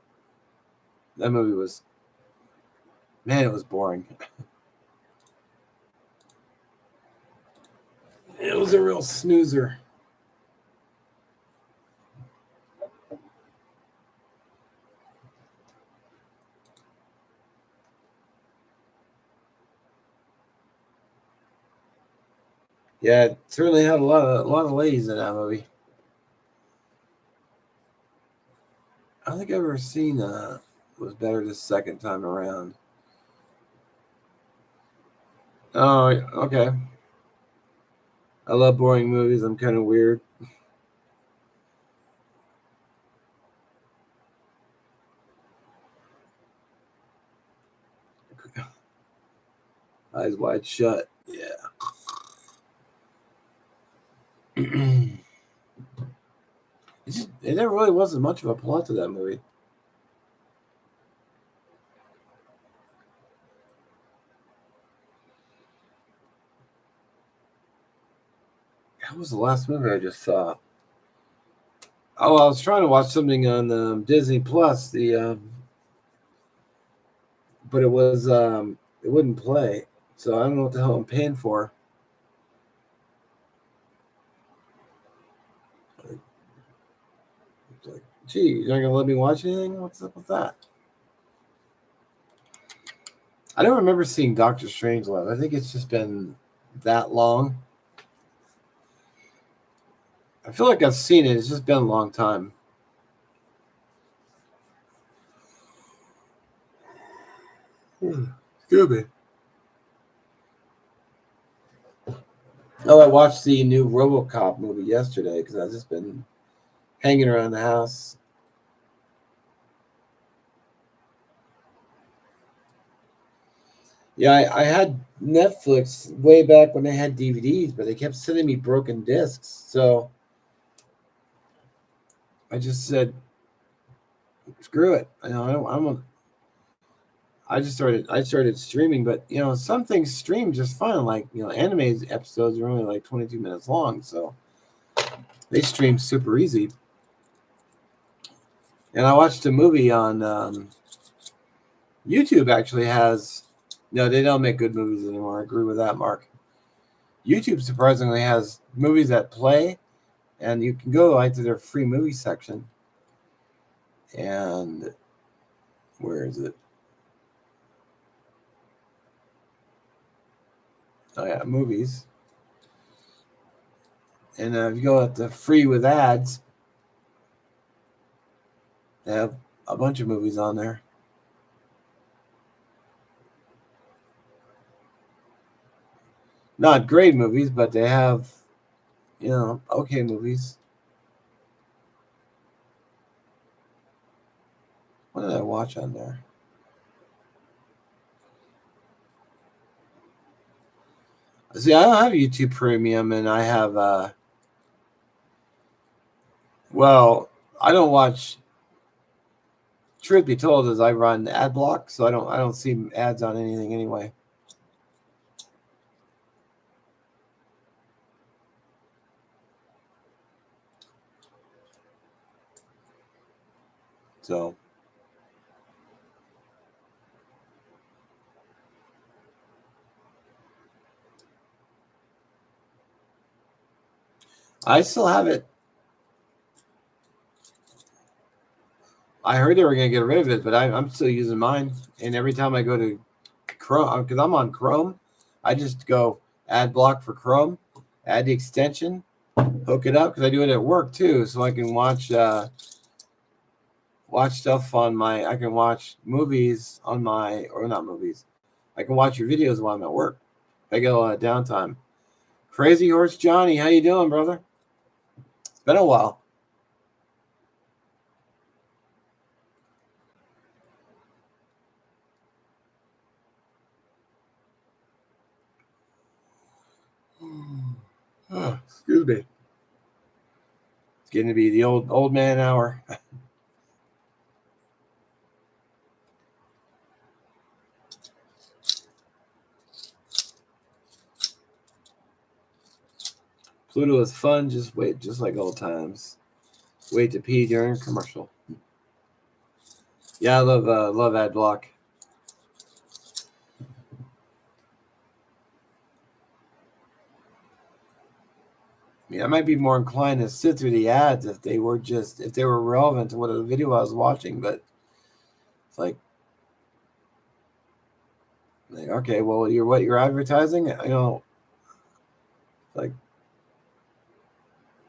That movie was, man, it was boring. It was a real snoozer. Yeah, it certainly had a lot of ladies in that movie. I don't think I've ever seen was better the second time around. Oh, okay. I love boring movies. I'm kind of weird. Eyes wide shut. Yeah. There really wasn't much of a plot to that movie. That was the last movie I just saw. Oh, I was trying to watch something on Disney Plus. But it wouldn't play. So I don't know what the hell I'm paying for. It's like, gee, you're not gonna let me watch anything? What's up with that? I don't remember seeing Doctor Strangelove. I think it's just been that long. I feel like I've seen it. It's just been a long time. Excuse me. Oh, I watched the new RoboCop movie yesterday because I've just been hanging around the house. Yeah, I had Netflix way back when they had DVDs, but they kept sending me broken discs. So I just said, screw it. I know I don't, I'm a, I started streaming, but some things stream just fine. Like anime episodes are only like 22 minutes long, so they stream super easy. And I watched a movie on YouTube. Actually has no, they don't make good movies anymore. I agree with that, Mark. YouTube surprisingly has movies that play, and you can go right to their free movie section. And where is it? Oh yeah, movies. And if you go at the free with ads, they have a bunch of movies on there. Not great movies, but they have, okay movies. What did I watch on there? See, I don't have YouTube Premium, and I have, well, I don't watch. Truth be told, is I run ad block, so I don't see ads on anything anyway. So I still have it. I heard they were going to get rid of it, but I'm still using mine. And every time I go to Chrome, because I'm on Chrome, I just go ad block for Chrome, add the extension, hook it up, because I do it at work too, so I can watch stuff on my. I can watch movies on my, or not movies. I can watch your videos while I'm at work. I get a lot of downtime. Crazy Horse Johnny, how you doing, brother? It's been a while. Oh, excuse me. It's getting to be the old man hour. Pluto is fun. Just wait, just like old times. Wait to pee during commercial. Yeah, I love ad block. mean, I might be more inclined to sit through the ads if they were relevant to what the video I was watching, but it's like okay, well, you're advertising, like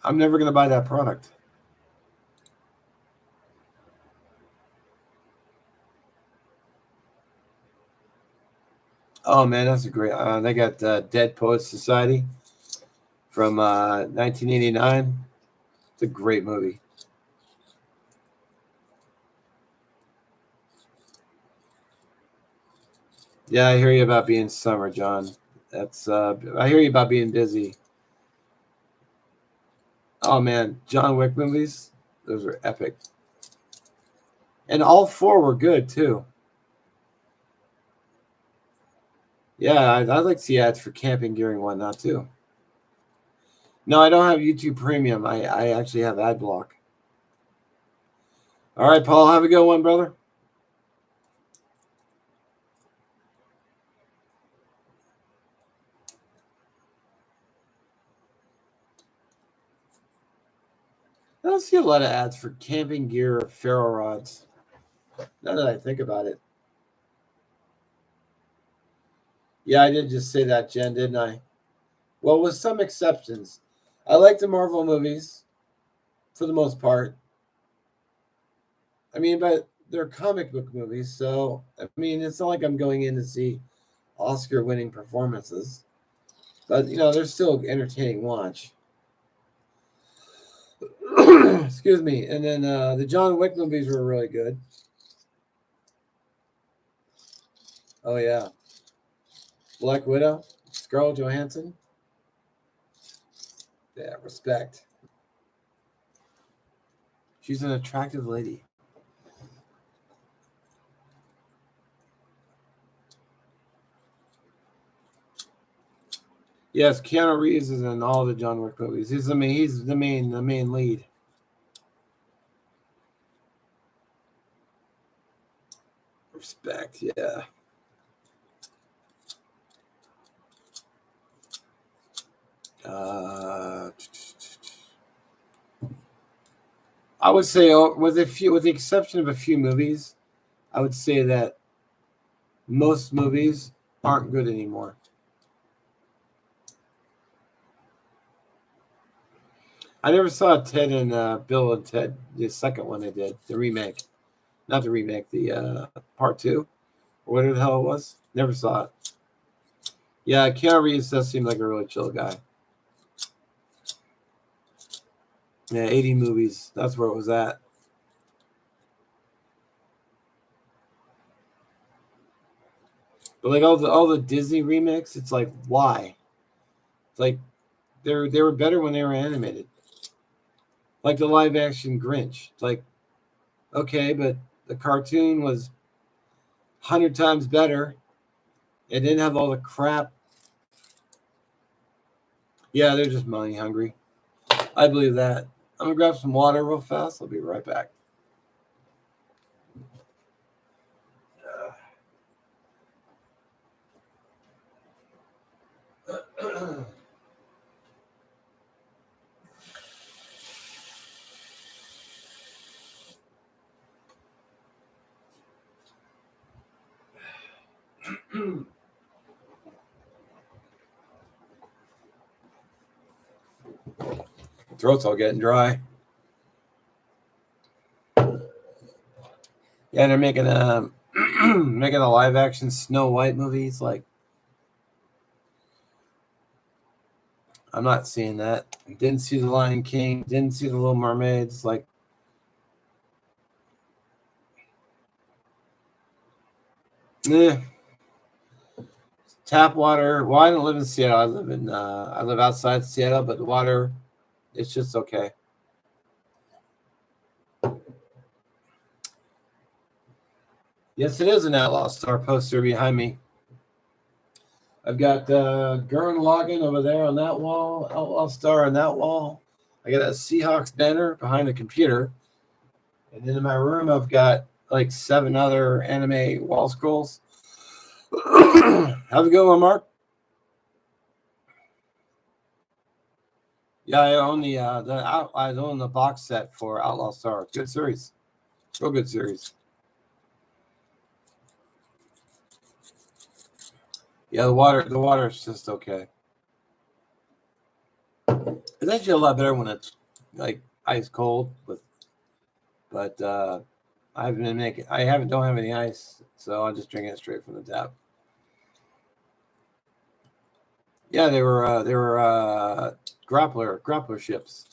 I'm never gonna buy that product. Oh man, that's a great. They got Dead Poets Society from 1989. It's a great movie. Yeah, I hear you about being summer, John. That's I hear you about being busy. Oh man, John Wick movies, those are epic. And all 4 were good too. Yeah, I'd like to see ads for camping gear and whatnot too. No, I don't have YouTube Premium. I actually have ad block. All right, Paul, have a good one, brother. I don't see a lot of ads for camping gear or ferro rods. Now that I think about it. Yeah, I did just say that, Jen, didn't I? Well, with some exceptions. I like the Marvel movies for the most part. I mean, but they're comic book movies, so I mean, it's not like I'm going in to see Oscar-winning performances. But they're still entertaining watch. Excuse me. And then the John Wick movies were really good. Oh yeah, Black Widow, Scarlett Johansson. Yeah, respect. She's an attractive lady. Yes, Keanu Reeves is in all the John Wick movies. He's the main lead. Respect, yeah. I would say, with the exception of a few movies, I would say that most movies aren't good anymore. I never saw Ted and Bill and Ted, the second one they did, the remake. Not the remake, the part 2, or whatever the hell it was. Never saw it. Yeah, Keanu Reeves does seem like a really chill guy. Yeah, 80 movies. That's where it was at. But like all the Disney remakes, it's like, why? It's like they were better when they were animated. Like the live action Grinch. It's like, okay, but the cartoon was 100 times better. It didn't have all the crap. Yeah, they're just money hungry. I believe that. I'm gonna grab some water real fast. I'll be right back. Throat's all getting dry. Yeah, they're making a making a live action Snow White movie. It's like, I'm not seeing that. Didn't see the Lion King. Didn't see the Little Mermaid. It's like, eh. Tap water. Well, I don't live in Seattle. I live outside Seattle, but the water, it's just okay. Yes, it is an Outlaw Star poster behind me. I've got Gurren Lagann over there on that wall, Outlaw Star on that wall. I got a Seahawks banner behind the computer. And then in my room, I've got like 7 other anime wall scrolls. Have a good one, Mark. Yeah, I own I own the box set for Outlaw Star. Good series, real good series. Yeah, the water is just okay. It's actually a lot better when it's like ice cold but I haven't been making. I haven't don't have any ice, so I'm just drinking it straight from the tap. Yeah, they were grappler ships.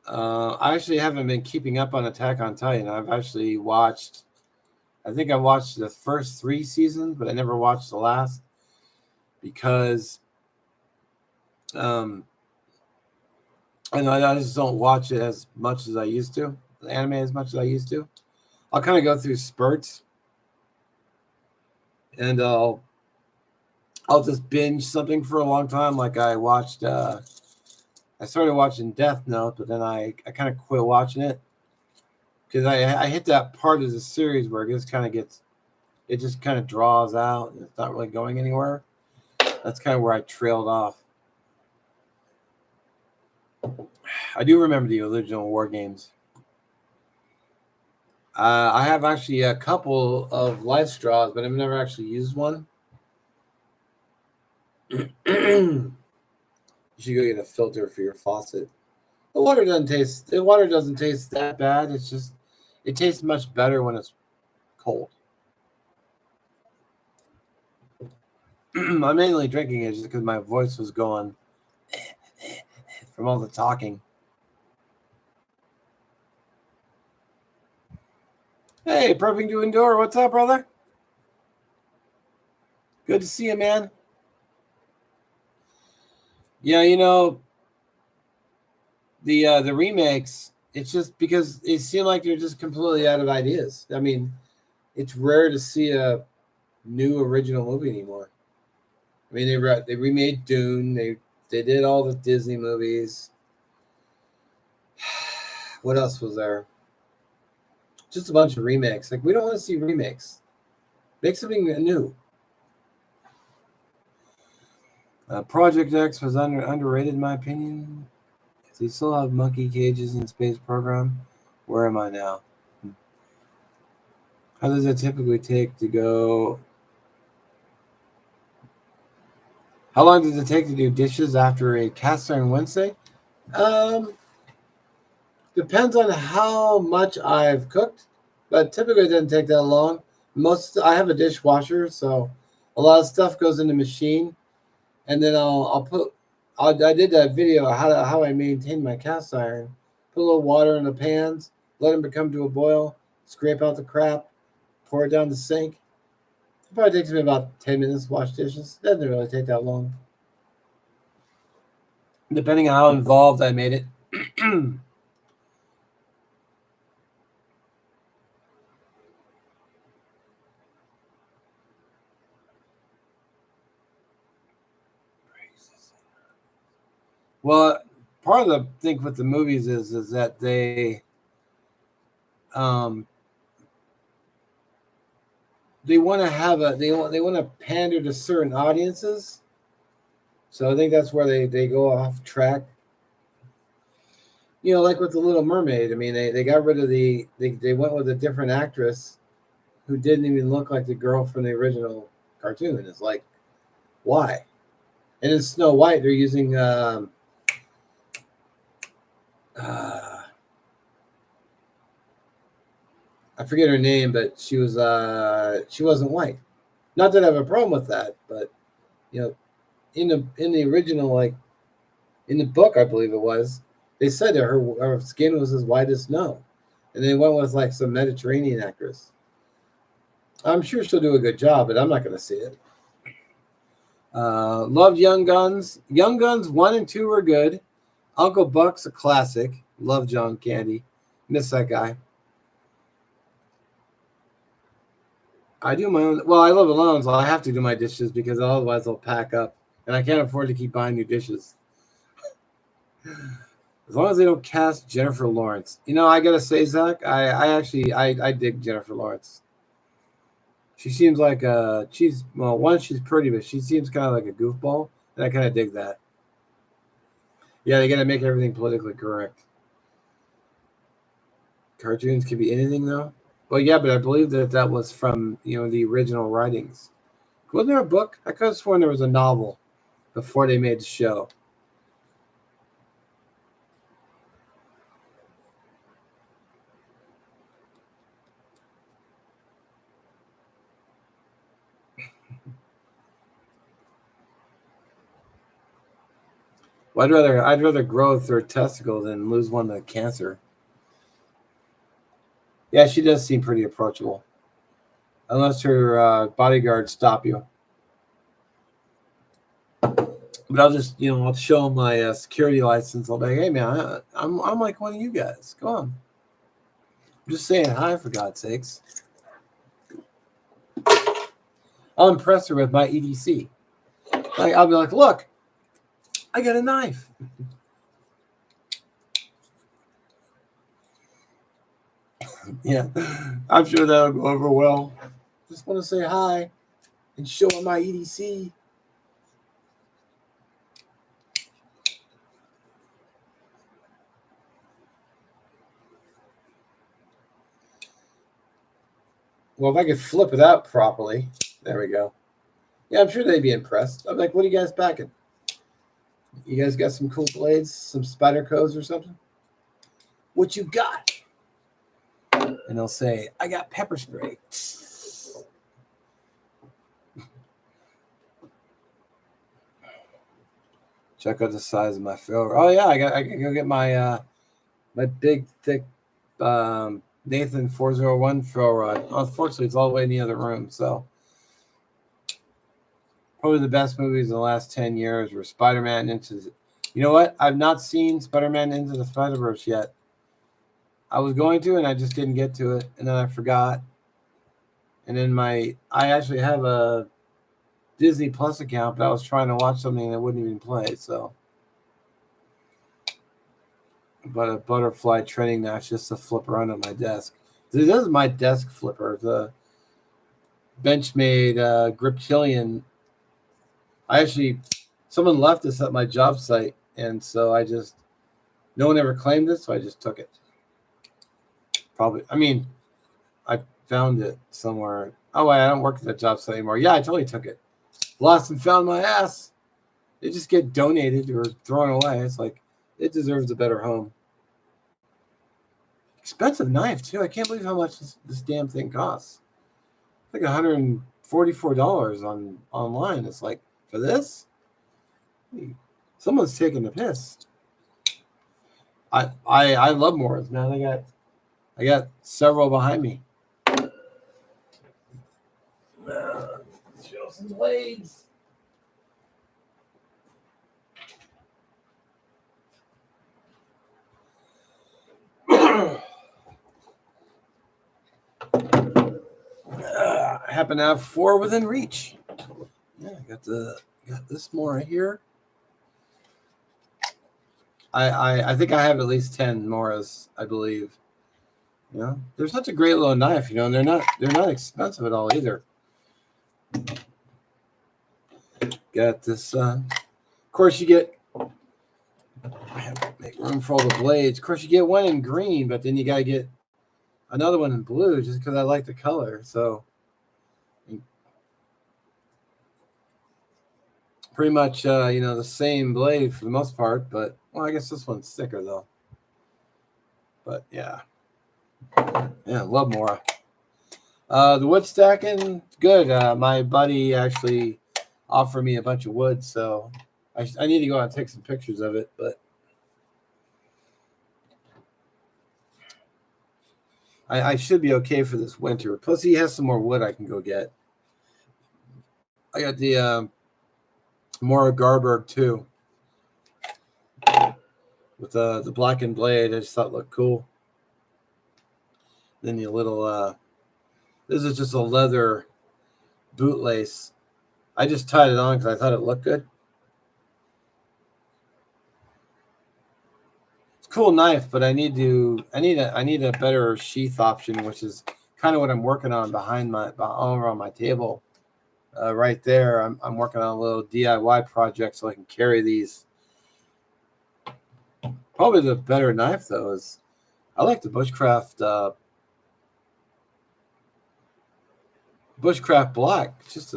I actually haven't been keeping up on Attack on Titan. I've actually watched. I think I watched the first 3 seasons, but I never watched the last because um, I just don't watch it as much as I used to. The anime as much as I used to. I'll kind of go through spurts, and I'll just binge something for a long time. Like I watched. I started watching Death Note, but then I kind of quit watching it because I hit that part of the series where it just kind of draws out and it's not really going anywhere. That's kind of where I trailed off. I do remember the original War Games. I have actually a couple of life straws, but I've never actually used one. You should go get a filter for your faucet. The water doesn't taste that bad. It's just it tastes much better when it's cold. I'm mainly drinking it just because my voice was going from all the talking. Hey, prepping to endure. What's up, brother? Good to see you, man. Yeah, the remakes. It's just because it seemed like they're just completely out of ideas. I mean, it's rare to see a new original movie anymore. I mean, they remade Dune. They did all the Disney movies. What else was there? Just a bunch of remakes. Like we don't want to see remakes. Make something new. Project X was underrated in my opinion. If they still have monkey cages in the space program, where am I now? How does it typically take to go? How long does it take to do dishes after a cast iron Wednesday? Um, Depends on how much I've cooked, but typically it doesn't take that long. I have a dishwasher, so a lot of stuff goes in the machine, and then I did that video of how I maintain my cast iron. Put a little water in the pans, let them become to a boil, scrape out the crap, pour it down the sink. It probably takes me about 10 minutes to wash dishes. Doesn't really take that long, depending on how involved I made it. Well, part of the thing with the movies is that um, they want to have they want to pander to certain audiences. So I think that's where they go off track. Like with the Little Mermaid. I mean, they got rid of they went with a different actress who didn't even look like the girl from the original cartoon. It's like, why? And in Snow White, they're using uh, I forget her name, but she wasn't white. Not that I have a problem with that, but you know, in the original, like in the book, I believe it was, they said that her skin was as white as snow, and they went with like some Mediterranean actress. I'm sure she'll do a good job, but I'm not going to see it. Loved Young Guns. Young Guns 1 and 2 were good. Uncle Buck's a classic. Love John Candy. Miss that guy. I do my own. Well, I live alone, so I have to do my dishes because otherwise they'll pack up, and I can't afford to keep buying new dishes. As long as they don't cast Jennifer Lawrence. I gotta say, Zach, I dig Jennifer Lawrence. She seems like she's pretty, but she seems kind of like a goofball. And I kind of dig that. Yeah, they got to make everything politically correct. Cartoons can be anything, though. Well, yeah, but I believe that was from the original writings. Wasn't there a book? I could have sworn there was a novel before they made the show. Well, I'd rather grow a third testicle than lose one to cancer. Yeah, she does seem pretty approachable, unless her bodyguards stop you. But I'll just I'll show them my security license. I'll be like, hey man, I'm like one of you guys. Come on, I'm just saying hi for God's sakes. I'll impress her with my EDC. Like I'll be like, look, I got a knife. Yeah, I'm sure that'll go over well. Just want to say hi and show her my EDC. Well, if I could flip it out properly, there we go. Yeah, I'm sure they'd be impressed. I'm like, what are you guys packing? You guys got some cool blades, some spider codes or something? What you got? And they'll say, I got pepper spray. Check out the size of my filler. Oh yeah, I can go get my my big thick Nathan 401 fill rod. Unfortunately, it's all the way in the other room. So probably the best movies in the last 10 years were Spider-Man into the, you know what? I've not seen Spider-Man Into the Spider-Verse yet. I was going to, and I just didn't get to it, and then I forgot. And then I actually have a Disney Plus account, but I was trying to watch something that wouldn't even play. So, but a butterfly training notch just to flip around on my desk. This is my desk flipper, the Benchmade Griptilian. Someone left this at my job site, and so no one ever claimed it, so I just took it. Probably, I found it somewhere. Oh, wait, I don't work at that job site anymore. Yeah, I totally took it. Lost and found my ass. They just get donated or thrown away. It's like, it deserves a better home. Expensive knife, too. I can't believe how much this damn thing costs. Like $144 online. It's like, for this? Someone's taking the piss. I love Morris, man. I got several behind me. Show some blades. I happen to have 4 within reach. Yeah, I got this more right here. I think I have at least 10 Moras, I believe. They're such a great little knife, and they're not expensive at all either. Got this. Of course, you get. I have to make room for all the blades. Of course, you get one in green, but then you gotta get another one in blue just because I like the color. So, pretty much, the same blade for the most part. But I guess this one's thicker though. But yeah, love Mora. The wood stacking, good. My buddy actually offered me a bunch of wood, so I need to go out and take some pictures of it. But I should be okay for this winter. Plus, he has some more wood I can go get. I got the Mora Garberg too, with the blackened blade. I just thought it looked cool. Then the little this is just a leather bootlace. I just tied it on because I thought it looked good. It's a cool knife, but I need a better sheath option, which is kind of what I'm working on behind all around my table. right there. I'm working on a little DIY project so I can carry these. Probably the better knife though is I like the Bushcraft Black. It's just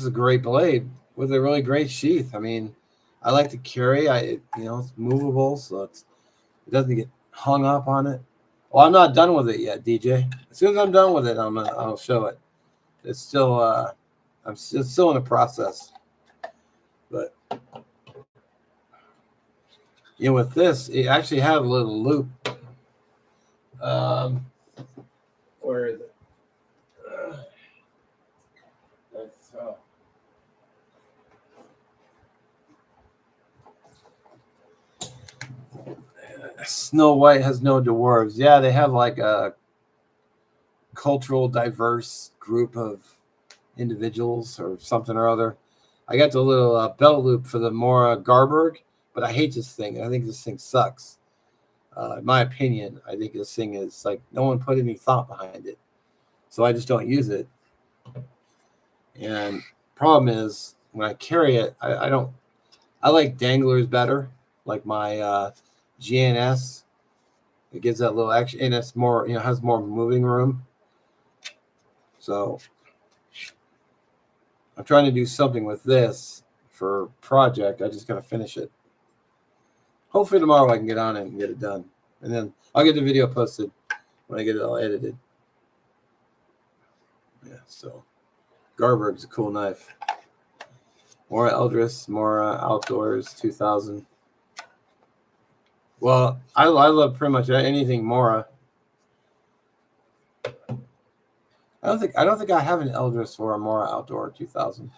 a great blade with a really great sheath. I mean, I like to carry. It's movable, so it doesn't get hung up on it. Well, I'm not done with it yet, DJ. As soon as I'm done with it, I'll show it. It's still it's still in the process. But with this, it actually have a little loop. Where is it? Snow White has no dwarves. Yeah, they have like a cultural diverse group of individuals or something or other. I got the little belt loop for the Mora Garberg, but I hate this thing. I think this thing sucks. In my opinion, I think this thing is like no one put any thought behind it, so I just don't use it. And problem is when I carry it, I don't. I like danglers better, like my GNS. It gives that little action, and it's more, has more moving room. So I'm trying to do something with this for project. I just gotta finish it. Hopefully tomorrow I can get on it and get it done, and then I'll get the video posted when I get it all edited. Yeah. So Garberg's a cool knife. Mora Eldris, Mora Outdoors 2000. Well, I love pretty much anything Mora. I don't think I have an Eldris or a Mora Outdoor 2000.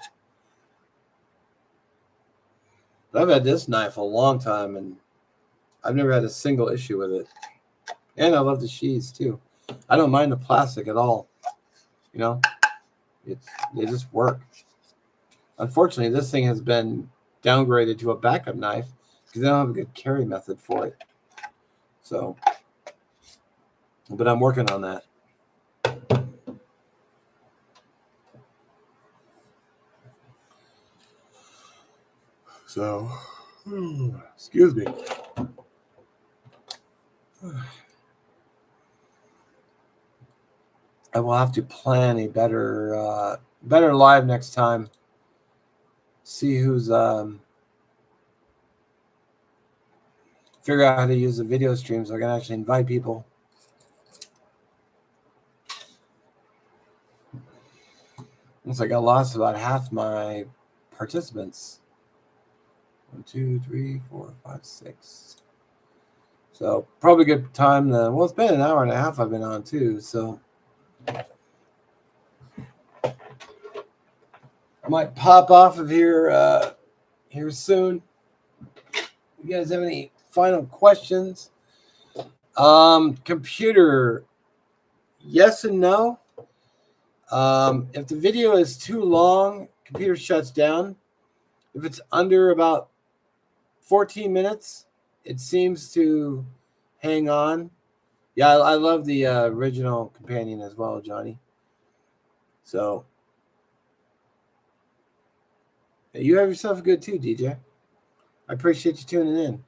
But I've had this knife a long time, and I've never had a single issue with it. And I love the sheaths too. I don't mind the plastic at all. They just work. Unfortunately, this thing has been downgraded to a backup knife because they don't have a good carry method for it. So, but I'm working on that. So, excuse me. I will have to plan a better live next time. See who's figure out how to use the video stream so I can actually invite people. Looks like I lost about half my participants. 1, 2, 3, 4, 5, 6. So probably good time to. Well, it's been an hour and a half I've been on too. So I might pop off of here here soon. You guys have any final questions? Computer, yes and no. If the video is too long, computer shuts down. If it's under about 14 minutes, it seems to hang on. Yeah, I love the original companion as well, Johnny. So you have yourself a good too, DJ. I appreciate you tuning in.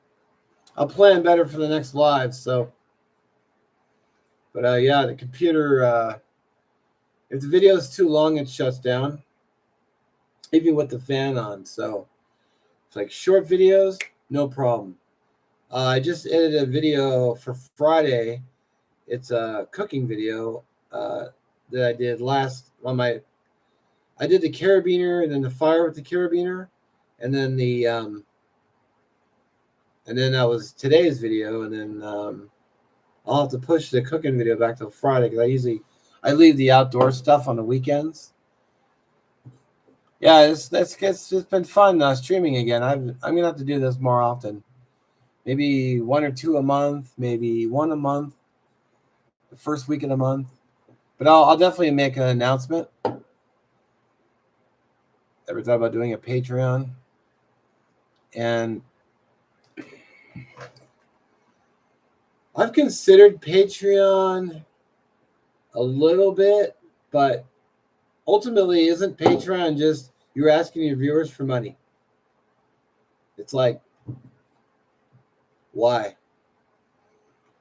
I'll plan better for the next live. So, but yeah, the computer. If the video is too long, it shuts down, even with the fan on. So, it's like short videos, no problem. I just edited a video for Friday. It's a cooking video that I did I did the carabiner and then the fire with the carabiner, and then that was today's video, and then I'll have to push the cooking video back till Friday because I leave the outdoor stuff on the weekends. Yeah, it's been fun streaming again. I'm gonna have to do this more often. Maybe 1 or 2 a month, maybe 1 a month, the first week of the month. But I'll definitely make an announcement. Ever thought about doing a Patreon? And I've considered Patreon a little bit, but ultimately, isn't Patreon just you're asking your viewers for money? It's like, why?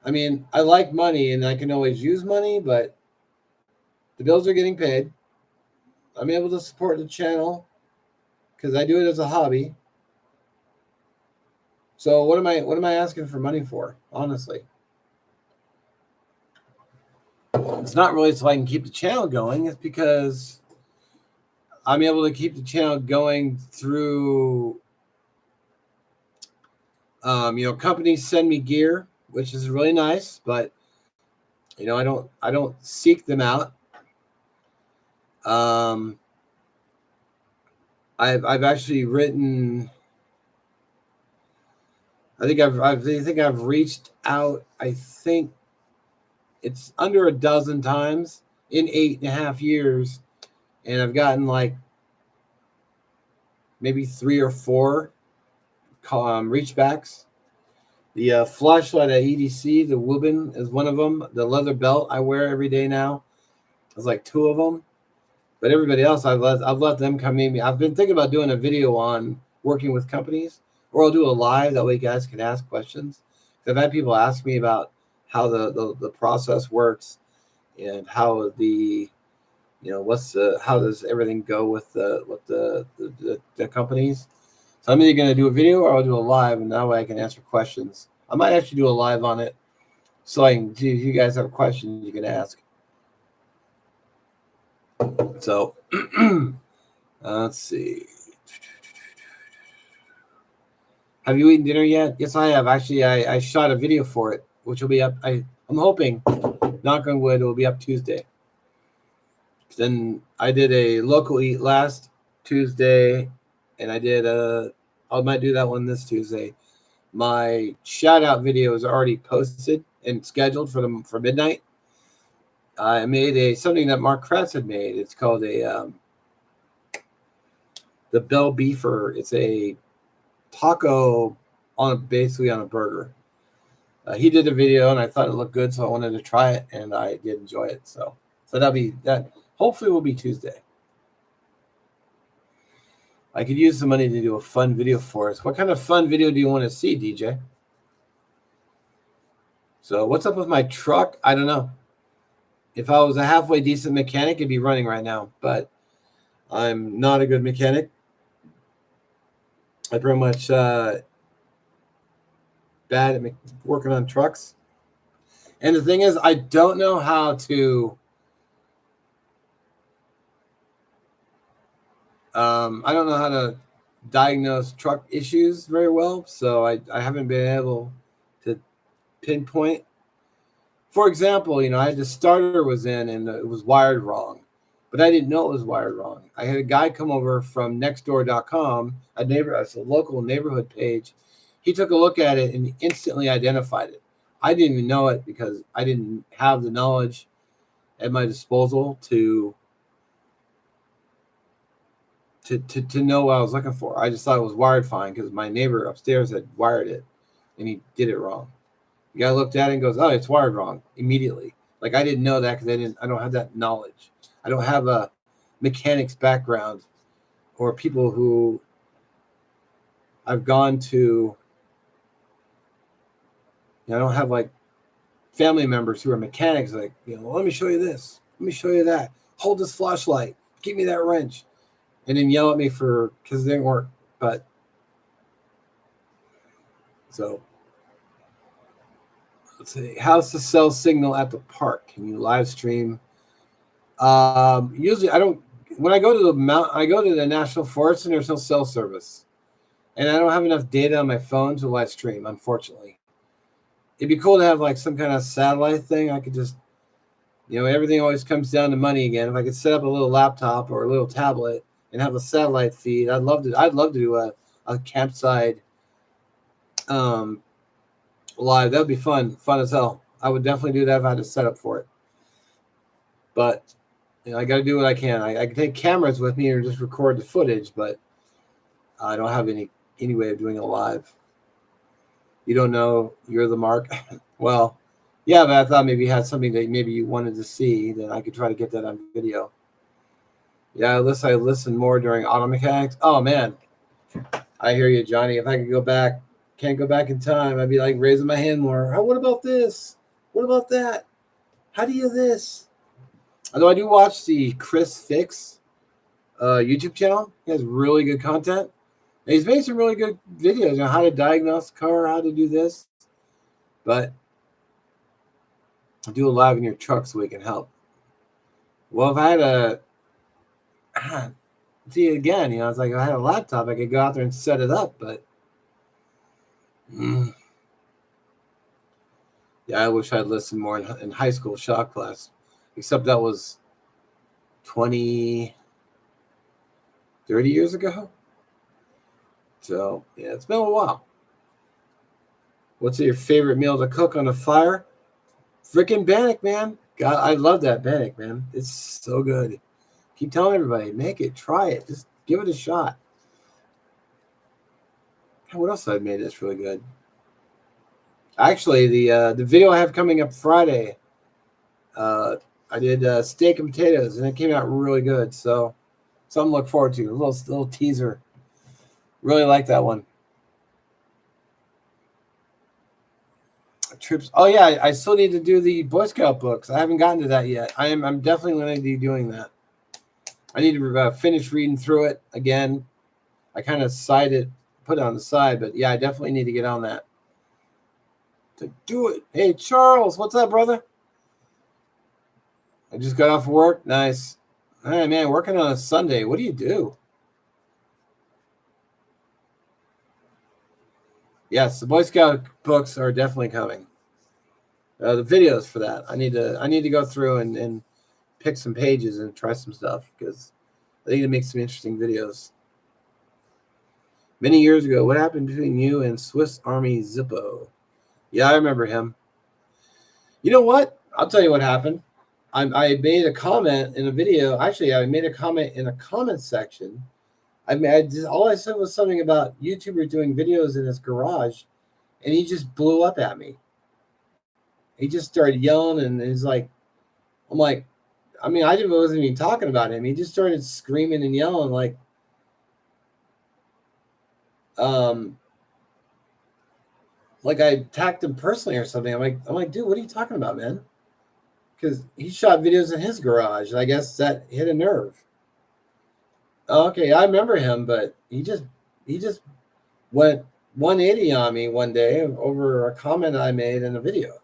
I mean, I like money and I can always use money, but the bills are getting paid. I'm able to support the channel because I do it as a hobby. So what am I asking for money for? Honestly, it's not really so I can keep the channel going. It's because I'm able to keep the channel going through, companies send me gear, which is really nice, but I don't seek them out. Um, I've actually written. I think I've reached out. I think it's under a dozen times in 8.5 years, and I've gotten like maybe 3 or 4 reach backs. The flashlight at EDC, the Wubin is one of them. The leather belt I wear every day now. There's like 2 of them. But everybody else, I've let them come in me. I've been thinking about doing a video on working with companies, or I'll do a live. That way, you guys can ask questions. I've had people ask me about how the process works and how how does everything go with the companies. So I'm either going to do a video or I'll do a live, and that way I can answer questions. I might actually do a live on it, so I can. If you guys have questions, you can ask. So let's see. Have you eaten dinner yet? Yes, I have. Actually, I shot a video for it, which will be up. I'm hoping, knock on wood, it will be up Tuesday. Then I did a local eat last Tuesday, and I might do that one this Tuesday. My shout out video is already posted and scheduled for midnight. I made something that Mark Kratz had made. It's called the Bell Beefer. It's a taco basically on a burger. He did a video and I thought it looked good, so I wanted to try it, and I did enjoy it. So that'll be that. Hopefully, will be Tuesday. I could use the money to do a fun video for us. What kind of fun video do you want to see, DJ? So what's up with my truck? I don't know. If I was a halfway decent mechanic, it'd be running right now, but I'm not a good mechanic. I pretty much bad at working on trucks. And the thing is, I don't know how to. I don't know how to diagnose truck issues very well, so I haven't been able to pinpoint. For example, I had the starter was in and it was wired wrong, but I didn't know it was wired wrong. I had a guy come over from nextdoor.com, a local neighborhood page. He took a look at it and instantly identified it. I didn't even know it because I didn't have the knowledge at my disposal to know what I was looking for. I just thought it was wired fine because my neighbor upstairs had wired it and he did it wrong. The guy looked at it and goes, "Oh, it's wired wrong," immediately. Like I didn't know that because I don't have that knowledge. I don't have a mechanics background or people who I've gone to. I don't have like family members who are mechanics. Like, let me show you this. Let me show you that. Hold this flashlight. Give me that wrench. And then yell at me because it didn't work. But so let's see. How's the cell signal at the park? Can you live stream? Usually I don't. When I go to I go to the National Forest and there's no cell service, and I don't have enough data on my phone to live stream. Unfortunately, it'd be cool to have like some kind of satellite thing. I could just, everything always comes down to money again. If I could set up a little laptop or a little tablet and have a satellite feed, I'd love to do a campsite live. That would be fun as hell. I would definitely do that if I had a setup for it. But I got to do what I can. I can take cameras with me or just record the footage, but I don't have any way of doing it live. You don't know, you're the Mark. Well, Yeah, but I thought maybe you had something that maybe you wanted to see, then I could try to get that on video. Yeah, unless I listen more during auto mechanics. Oh man, I hear you, Johnny. If I could go back, can't go back in time, I'd be like raising my hand more. Oh, what about this? What about that? How do you this? Although I do watch the Chris Fix YouTube channel. He has really good content. And he's made some really good videos on how to diagnose a car, how to do this. But do a live in your truck so we can help. Well, if I had see again, it's like if I had a laptop, I could go out there and set it up. But yeah, I wish I'd listened more in high school shop class. Except that was 20, 30 years ago. So yeah, it's been a while. What's your favorite meal to cook on a fire? Freaking Bannock, man. God, I love that Bannock, man. It's so good. Keep telling everybody, make it, try it, just give it a shot. What else have I made that's really good? Actually, the video I have coming up Friday, I did steak and potatoes, and it came out really good. So something to look forward to. A little teaser. Really like that one. Trips. Oh yeah, I still need to do the Boy Scout books. I haven't gotten to that yet. I'm definitely going to be doing that. I need to finish reading through it again. I kind of put it on the side, but yeah, I definitely need to get on that. To do it. Hey Charles, what's up, brother? I just got off work. Nice. All right, man, working on a Sunday. What do you do? Yes, the Boy Scout books are definitely coming. The videos for that. I need to go through and pick some pages and try some stuff because I think it makes some interesting videos. Many years ago, what happened between you and Swiss Army Zippo? Yeah, I remember him. You know what? I'll tell you what happened. I made a comment in a video. Actually, I made a comment in a comment section. All I said was something about YouTuber doing videos in his garage, and he just blew up at me. He just started yelling, and he's like, I'm like, I mean, wasn't even talking about him. He just started screaming and yelling um, like I attacked him personally or something. I'm like, dude, what are you talking about, man? Because he shot videos in his garage, and I guess that hit a nerve. Okay, I remember him, but he just went 180 on me one day over a comment I made in a video.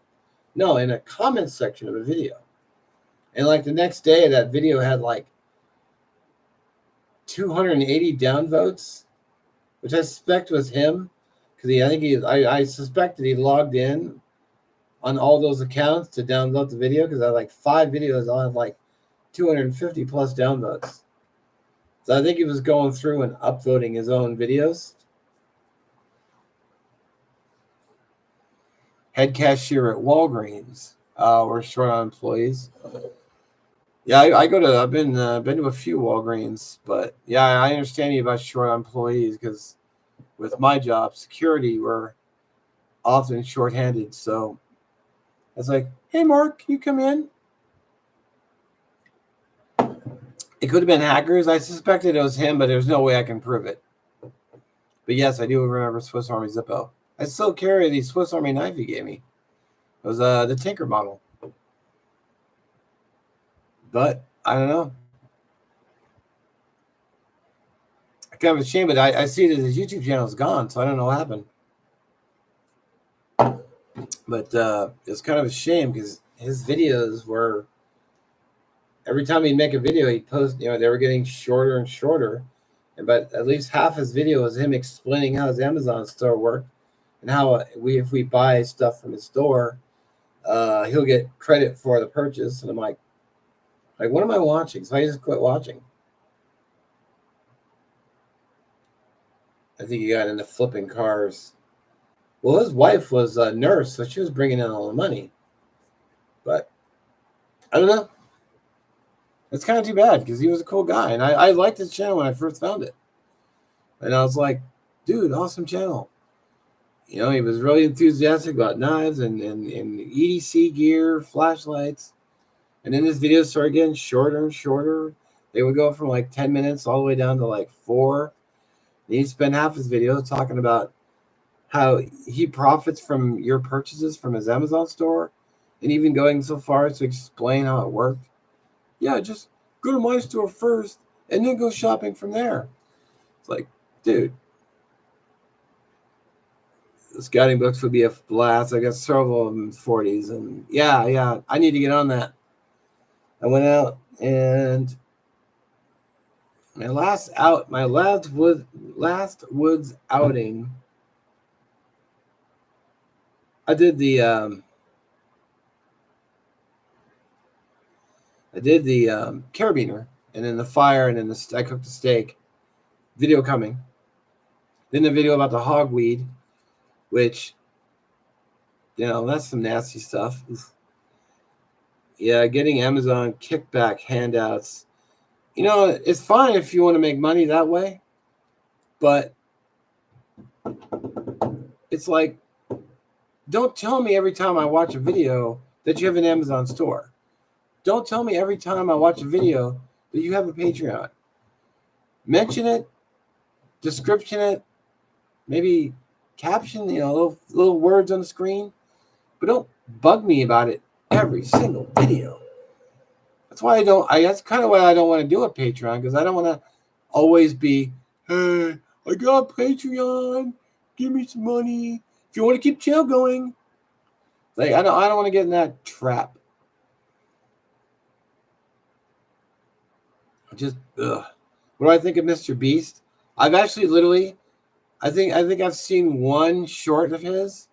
No, in a comment section of a video. And like the next day, that video had like 280 downvotes, which I suspect was him, because I suspected he logged in on all those accounts to download the video because I had like 5 videos on like 250 plus downvotes. So I think he was going through and upvoting his own videos. Head cashier at Walgreens. We're short on employees. Yeah, I've been to a few Walgreens, but yeah, I understand you about short on employees because with my job, security, we're often shorthanded. So it's like, hey, Mark, can you come in? It could have been hackers. I suspected it was him, but there's no way I can prove it. But yes, I do remember Swiss Army Zippo. I still carry the Swiss Army knife he gave me. It was the Tinker model. But I don't know. Kind of a shame, but I see that his YouTube channel is gone, so I don't know what happened. But it's kind of a shame because his videos were every time he'd make a video, he'd post. They were getting shorter and shorter, but at least half his video was him explaining how his Amazon store worked and how if we buy stuff from his store, he'll get credit for the purchase. And I'm like, what am I watching? So I just quit watching. I think he got into flipping cars. Well, his wife was a nurse, so she was bringing in all the money. But I don't know. It's kind of too bad because he was a cool guy. And I liked his channel when I first found it. And I was like, dude, awesome channel. You know, he was really enthusiastic about knives and EDC gear, flashlights. And then his videos started getting shorter and shorter. They would go from like 10 minutes all the way down to like 4. And he'd spend half his video talking about how he profits from your purchases from his Amazon store, and even going so far as to explain how it worked. Yeah, just go to my store first and then go shopping from there. It's like, dude, the scouting books would be a blast. I got several of them 40s, and yeah, I need to get on that. I went out and my last woods outing. I did the carabiner, and then the fire, and then I cooked the steak. Video coming. Then the video about the hogweed, which, you know, that's some nasty stuff. Yeah, getting Amazon kickback handouts. You know, it's fine if you want to make money that way, but it's like, don't tell me every time I watch a video that you have an Amazon store. Don't tell me every time I watch a video that you have a Patreon. Mention it, description it, maybe caption, you know, little words on the screen, but don't bug me about it every single video. That's why that's kind of why I don't want to do a Patreon, because I don't want to always be, hey, I got Patreon, give me some money if you want to keep the channel going. Like, I don't want to get in that trap. Just ugh. What do I think of Mr. Beast? I've actually literally, I think I've seen one short of his,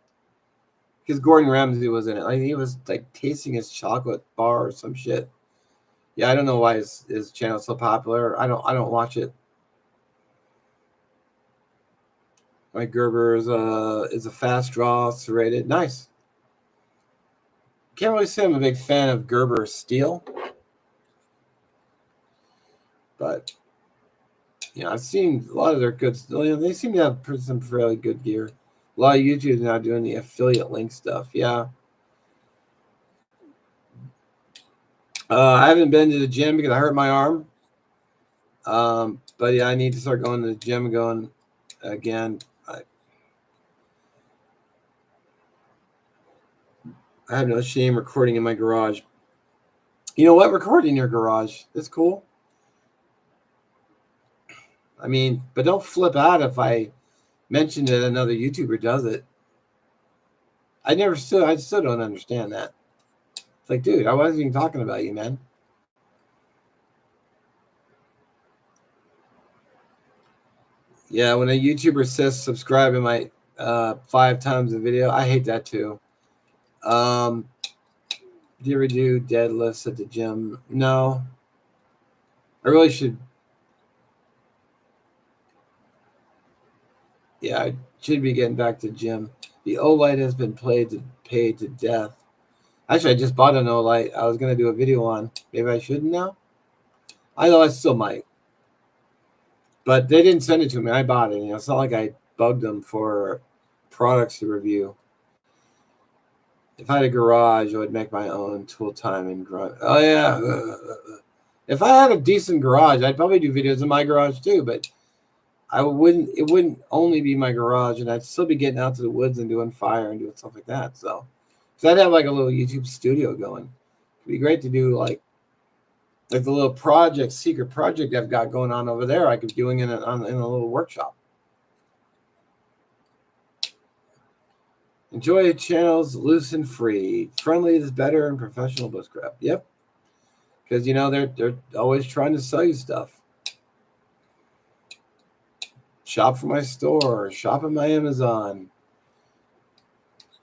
because Gordon Ramsay was in it. Like, he was like tasting his chocolate bar or some shit. Yeah, I don't know why his channel is so popular. I don't watch it. Mike Gerber is a fast draw, serrated. Nice. Can't really say I'm a big fan of Gerber's steel, but you know, I've seen a lot of their good. You know, they seem to have some fairly good gear. A lot of YouTubers now doing the affiliate link stuff. Yeah. I haven't been to the gym because I hurt my arm. But yeah, I need to start going to the gym going again. I have no shame recording in my garage. You know what? Record in your garage. It's cool. I mean, but don't flip out if I mention that another YouTuber does it. I still don't understand that. It's like, dude, I wasn't even talking about you, man. Yeah, when a YouTuber says subscribe in my 5 times a video, I hate that too. Do you ever do deadlifts at the gym? No. I really should. Yeah, I should be getting back to the gym. The OLED has been paid to death. Actually, I just bought an OLED. I was going to do a video on. Maybe I shouldn't now. I know I still might. But they didn't send it to me. I bought it. You know, it's not like I bugged them for products to review. If I had a garage, I would make my own tool time and grunt. Oh yeah. If I had a decent garage, I'd probably do videos in my garage too. But it wouldn't only be my garage, and I'd still be getting out to the woods and doing fire and doing stuff like that. So I'd have like a little YouTube studio going. It'd be great to do like the little secret project I've got going on over there. I could be doing in a little workshop. Enjoy channels loose and free. Friendly is better and professional bushcraft. Yep. Because, you know, they're always trying to sell you stuff. Shop from my store. Shop at my Amazon.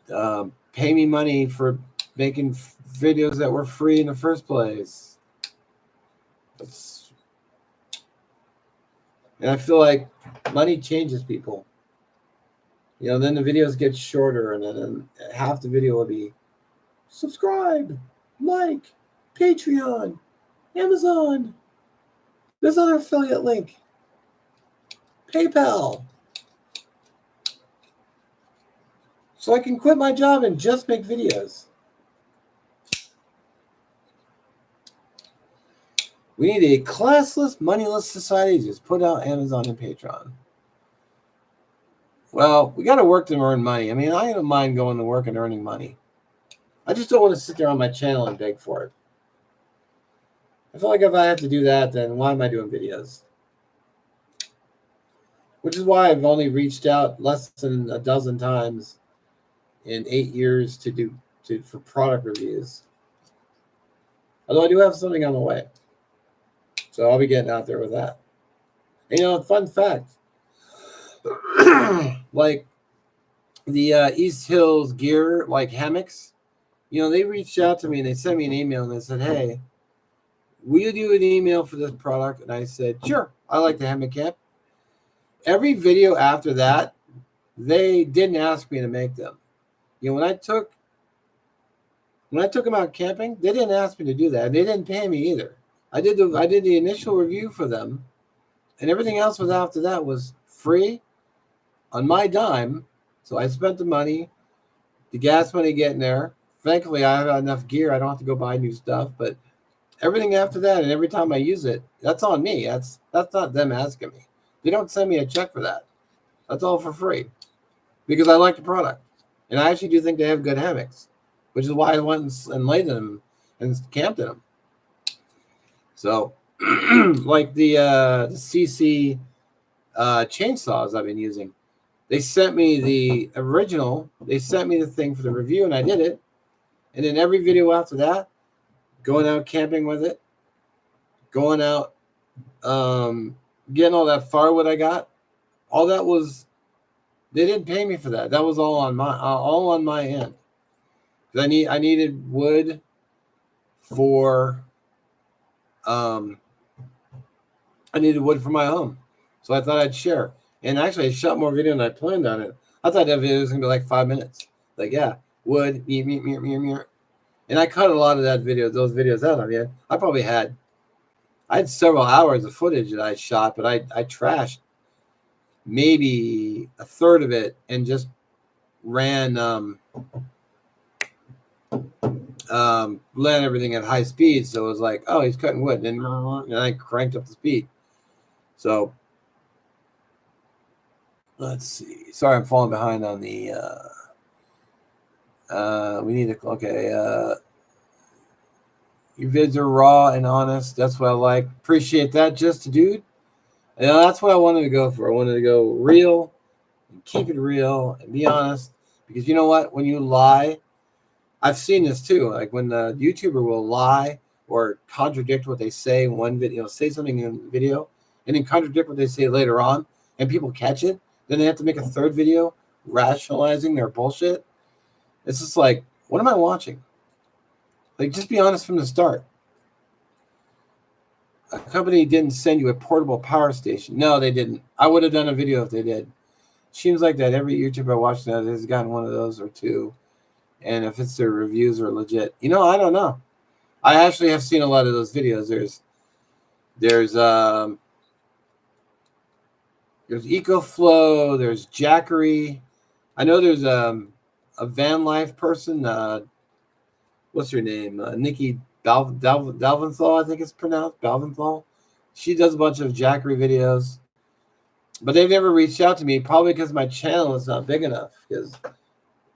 Pay me money for making videos that were free in the first place. And I feel like money changes people. You know, then the videos get shorter, and then half the video will be subscribe, like, Patreon, Amazon, this other affiliate link, PayPal. so I can quit my job and just make videos. We need a classless, moneyless society. Just put out Amazon and Patreon. Well, we got to work to earn money. I mean, I don't mind going to work and earning money. I just don't want to sit there on my channel and beg for it. I feel like if I have to do that, then why am I doing videos? Which is why I've only reached out less than a dozen times in 8 years for product reviews. Although I do have something on the way. So I'll be getting out there with that. And, you know, fun fact. Like the East Hills gear, like hammocks, you know, they reached out to me and they sent me an email and they said, hey, will you do an email for this product? And I said, sure, I like the hammock camp. Every video after that, they didn't ask me to make them. You know, when I took them out camping, they didn't ask me to do that. They didn't pay me either. I did the initial review for them, and everything else was after that was free on my dime. So I spent the money, the gas money getting there. Thankfully, I have enough gear. I don't have to go buy new stuff, but everything after that and every time I use it, that's on me. That's not them asking me. They don't send me a check for that. That's all for free because I like the product. And I actually do think they have good hammocks, which is why I went and laid in them and camped in them. So, like the CC chainsaws I've been using, they sent me the original. They sent me the thing for the review, and I did it. And then every video after that, going out camping with it, going out, getting all that firewood I got, all that was. They didn't pay me for that. That was all on my end. I needed wood for I needed wood for my home, so I thought I'd share. And actually, I shot more video than I planned on it. I thought that video was gonna be like 5 minutes. Like, yeah, wood, me. And I cut a lot of those videos out. I mean, I had several hours of footage that I shot, but I trashed maybe a third of it and just ran everything at high speed. So it was like, oh, he's cutting wood, and I cranked up the speed. So let's see. Sorry, I'm falling behind on the. We need to. Okay. Your vids are raw and honest. That's what I like. Appreciate that, just a dude. And that's what I wanted to go for. I wanted to go real, and keep it real, and be honest. Because you know what? When you lie, I've seen this too. Like when the YouTuber will lie or contradict what they say in one video, say something in the video, and then contradict what they say later on, and people catch it. Then they have to make a third video rationalizing their bullshit. It's just like, what am I watching? Like, just be honest from the start. A company didn't send you a portable power station. No, they didn't. I would have done a video if they did. Seems like that every YouTuber watching that has gotten one of those or two. And if it's their reviews are legit, you know, I don't know. I actually have seen a lot of those videos. There's EcoFlow, there's Jackery. I know there's a van life person. What's her name? Nikki Dalventhal, I think it's pronounced Dalventhal. She does a bunch of Jackery videos, but they've never reached out to me. Probably because my channel is not big enough. Because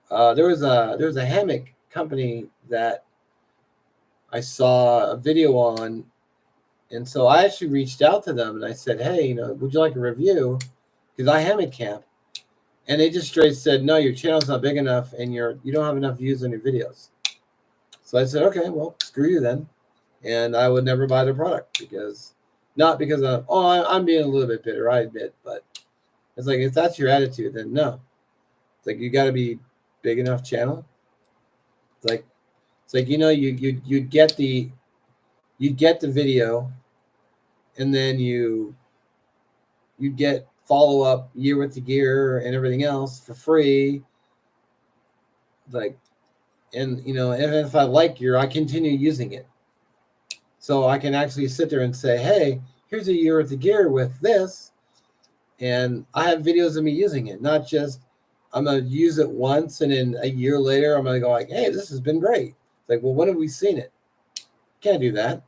there was a hammock company that I saw a video on, and so I actually reached out to them and I said, hey, you know, would you like a review? Because I hammock camp. And they just straight said, no, your channel's not big enough and you don't have enough views on your videos. So I said, okay, well, screw you then. And I would never buy the product not because I'm being a little bit bitter, I admit, but it's like, if that's your attitude, then no. It's like, you got to be big enough channel. It's like, you know, you'd get the video and then you'd get follow up year with the gear and everything else for free. Like, and you know, and if I like gear, I continue using it. So I can actually sit there and say, hey, here's a year with the gear with this. And I have videos of me using it, not just I'm gonna use it once, and then a year later, I'm gonna go like, "Hey, this has been great." It's like, well, when have we seen it? Can't do that.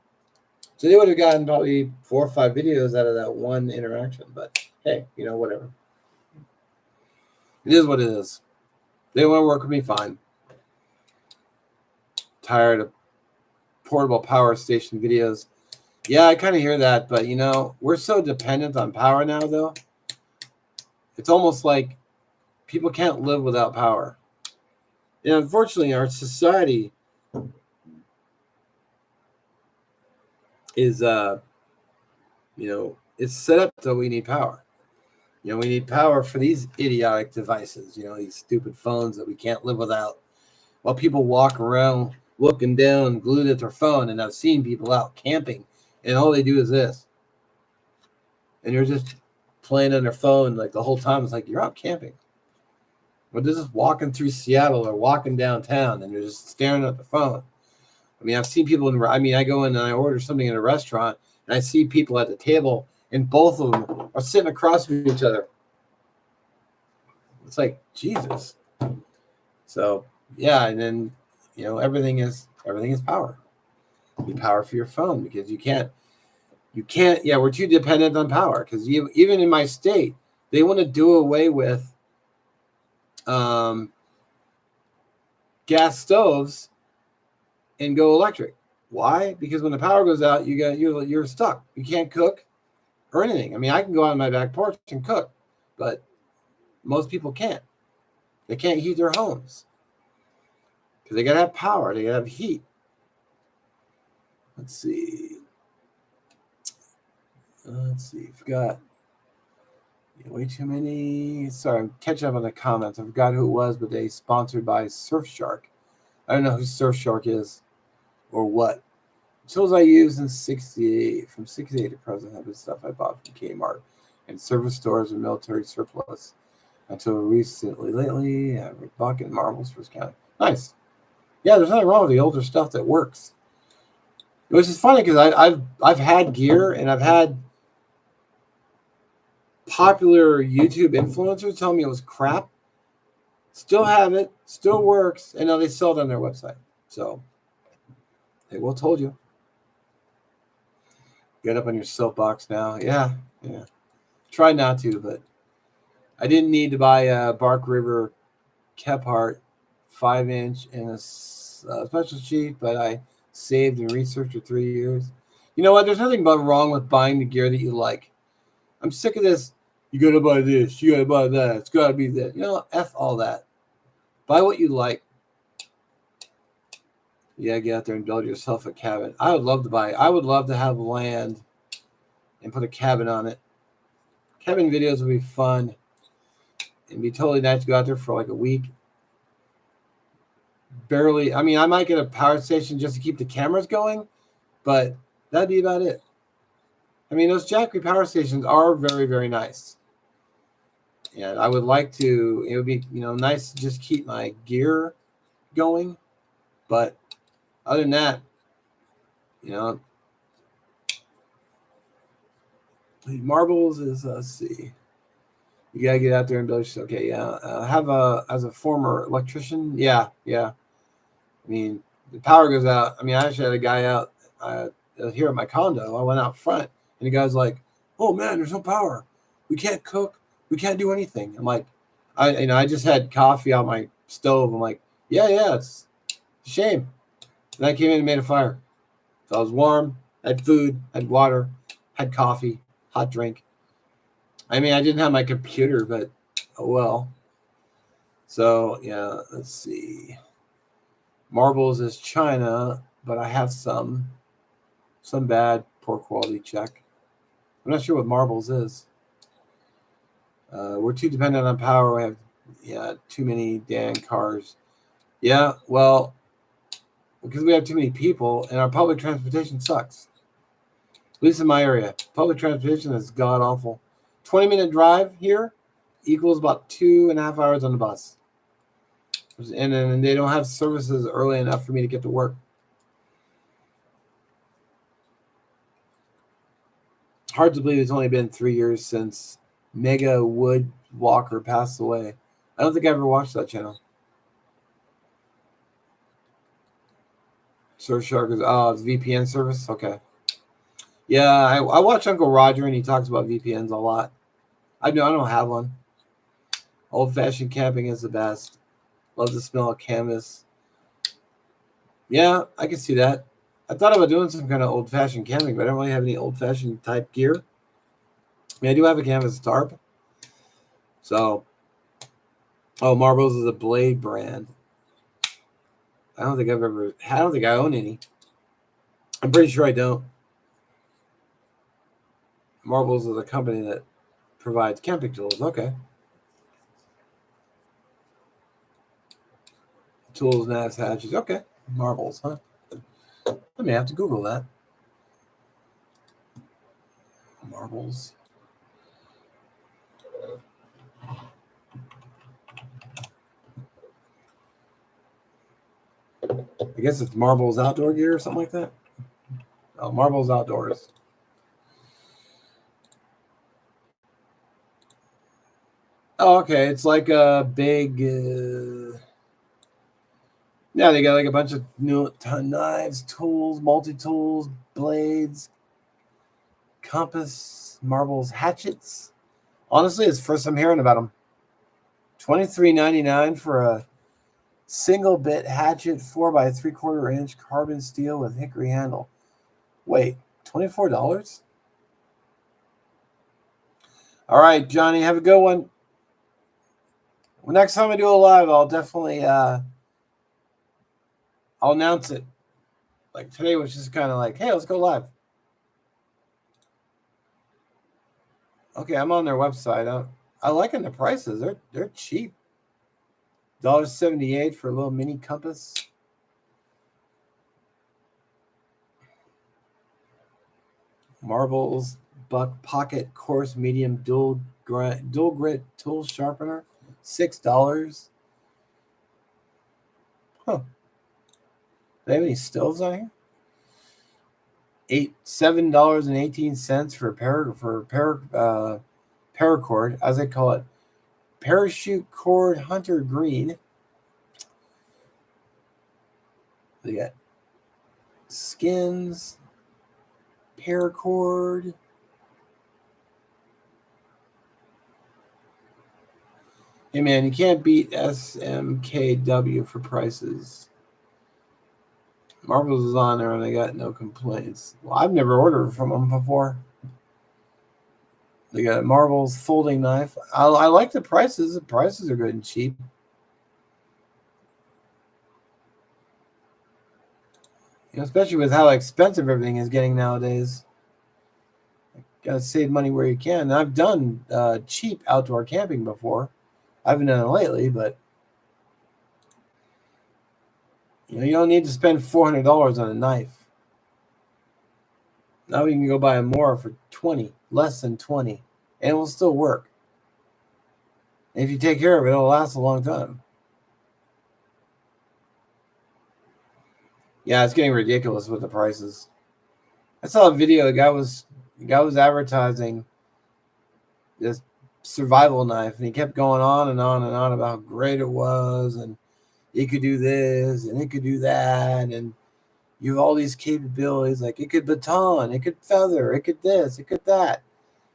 So they would have gotten probably 4 or 5 videos out of that one interaction. But hey, whatever. It is what it is. They want to work with me, fine. Tired of portable power station videos. Yeah, I kind of hear that, but we're so dependent on power now, though. It's almost like people can't live without power. Unfortunately, our society is, it's set up so we need power. We need power for these idiotic devices, these stupid phones that we can't live without. While people walk around looking down, glued at their phone, and I've seen people out camping, and all they do is this. And they're just playing on their phone like the whole time. It's like, you're out camping. But they're just walking through Seattle or walking downtown, and they're just staring at the phone. I mean, I've seen people I go in and I order something in a restaurant, and I see people at the table, and both of them are sitting across from each other. It's like, Jesus. So, yeah, and then, everything is power. You need power for your phone because you can't, we're too dependent on power because even in my state, they want to do away with gas stoves and go electric. Why? Because when the power goes out, you're stuck. You can't cook or anything. I mean, I can go out on my back porch and cook, but most people can't. They can't heat their homes because they gotta have power. They gotta have heat. Let's see. Forgot. Way too many. Sorry, I'm catching up on the comments. I forgot who it was, but they sponsored by Surfshark. I don't know who Surfshark is or what. Tools I use in 68, from 68 to present have been stuff I bought from Kmart and service stores and military surplus until recently. Lately, I have bucket marbles for counting. Nice. Yeah, there's nothing wrong with the older stuff that works. Which is funny because I've had gear and I've had popular YouTube influencers tell me it was crap. Still have it, still works, and now they sell it on their website. So they will told you. Get up on your soapbox now. Yeah. Try not to, but I didn't need to buy a Bark River Kephart 5-inch and a special sheet, but I saved and researched for 3 years. You know what? There's nothing but wrong with buying the gear that you like. I'm sick of this. You gotta buy this. You gotta buy that. It's gotta be that. F all that. Buy what you like. Yeah, get out there and build yourself a cabin. I would love to have land and put a cabin on it. Cabin videos would be fun. It'd be totally nice to go out there for like a week. Barely. I mean, I might get a power station just to keep the cameras going, but that'd be about it. I mean, those Jackery power stations are very, very nice. And I would like to, it would be, nice to just keep my gear going. But other than that, marbles is, let's see. You gotta get out there and build yourself. Okay, yeah. As a former electrician, yeah. I mean, the power goes out. I mean, I actually had a guy out here at my condo. I went out front, and the guy's like, "Oh man, there's no power. We can't cook. We can't do anything." I'm like, I just had coffee on my stove. I'm like, yeah, it's a shame. And I came in and made a fire. So I was warm, had food, had water, had coffee, hot drink. I mean, I didn't have my computer, but oh well. So yeah, let's see. Marbles is China, but I have some bad, poor quality Czech. I'm not sure what marbles is. We're too dependent on power. We have too many damn cars. Yeah, well, because we have too many people and our public transportation sucks. At least in my area, public transportation is god awful. 20-minute drive here equals about 2.5 hours on the bus. And then they don't have services early enough for me to get to work. Hard to believe it's only been 3 years since Mega Woodwalker passed away. I don't think I ever watched that channel. Surfshark is it's VPN service. Okay. Yeah, I watch Uncle Roger and he talks about VPNs a lot. I don't have one. Old fashioned camping is the best. Love the smell of canvas. Yeah, I can see that. I thought about doing some kind of old fashioned camping, but I don't really have any old fashioned type gear. I mean, I do have a canvas tarp. So, Marbles is a blade brand. I don't think I own any. I'm pretty sure I don't. Marbles is a company that provides camping tools. Okay. Tools, knives, hatches. Okay. Marbles, huh? I may have to Google that. Marbles. I guess it's Marbles Outdoor Gear or something like that. Oh, Marbles Outdoors. Oh, okay. It's like a big. Yeah, they got like a bunch of knives, tools, multi-tools, blades, compass, marbles, hatchets. Honestly, it's first I'm hearing about them. $23.99 for a single bit hatchet, 4 by 3/4 inch carbon steel with hickory handle. Wait, $24? All right, Johnny, have a good one. Well, next time I do a live, I'll definitely I'll announce it. Like today was just kind of like, hey, let's go live. Okay, I'm on their website. I liking the prices. They're cheap. $1.78 for a little mini compass. Marbles Buck Pocket Coarse Medium Dual Grit Tool Sharpener, $6. Huh. Do they have any stoves on here? $7.18 for paracord, as they call it, parachute cord hunter green. They got skins, paracord. Hey man, you can't beat SMKW for prices. Marbles is on there and I got no complaints. Well, I've never ordered from them before. They got Marbles folding knife. I like the prices. The prices are good and cheap. Especially with how expensive everything is getting nowadays. Gotta save money where you can. And I've done cheap outdoor camping before. I haven't done it lately, but you don't need to spend $400 on a knife. Now you can go buy more for $20, less than $20, and it will still work. And if you take care of it, it'll last a long time. Yeah, it's getting ridiculous with the prices. I saw a video. The guy was advertising this survival knife, and he kept going on and on and on about how great it was, and it could do this and it could do that, and you have all these capabilities. Like it could baton, it could feather, it could this, it could that.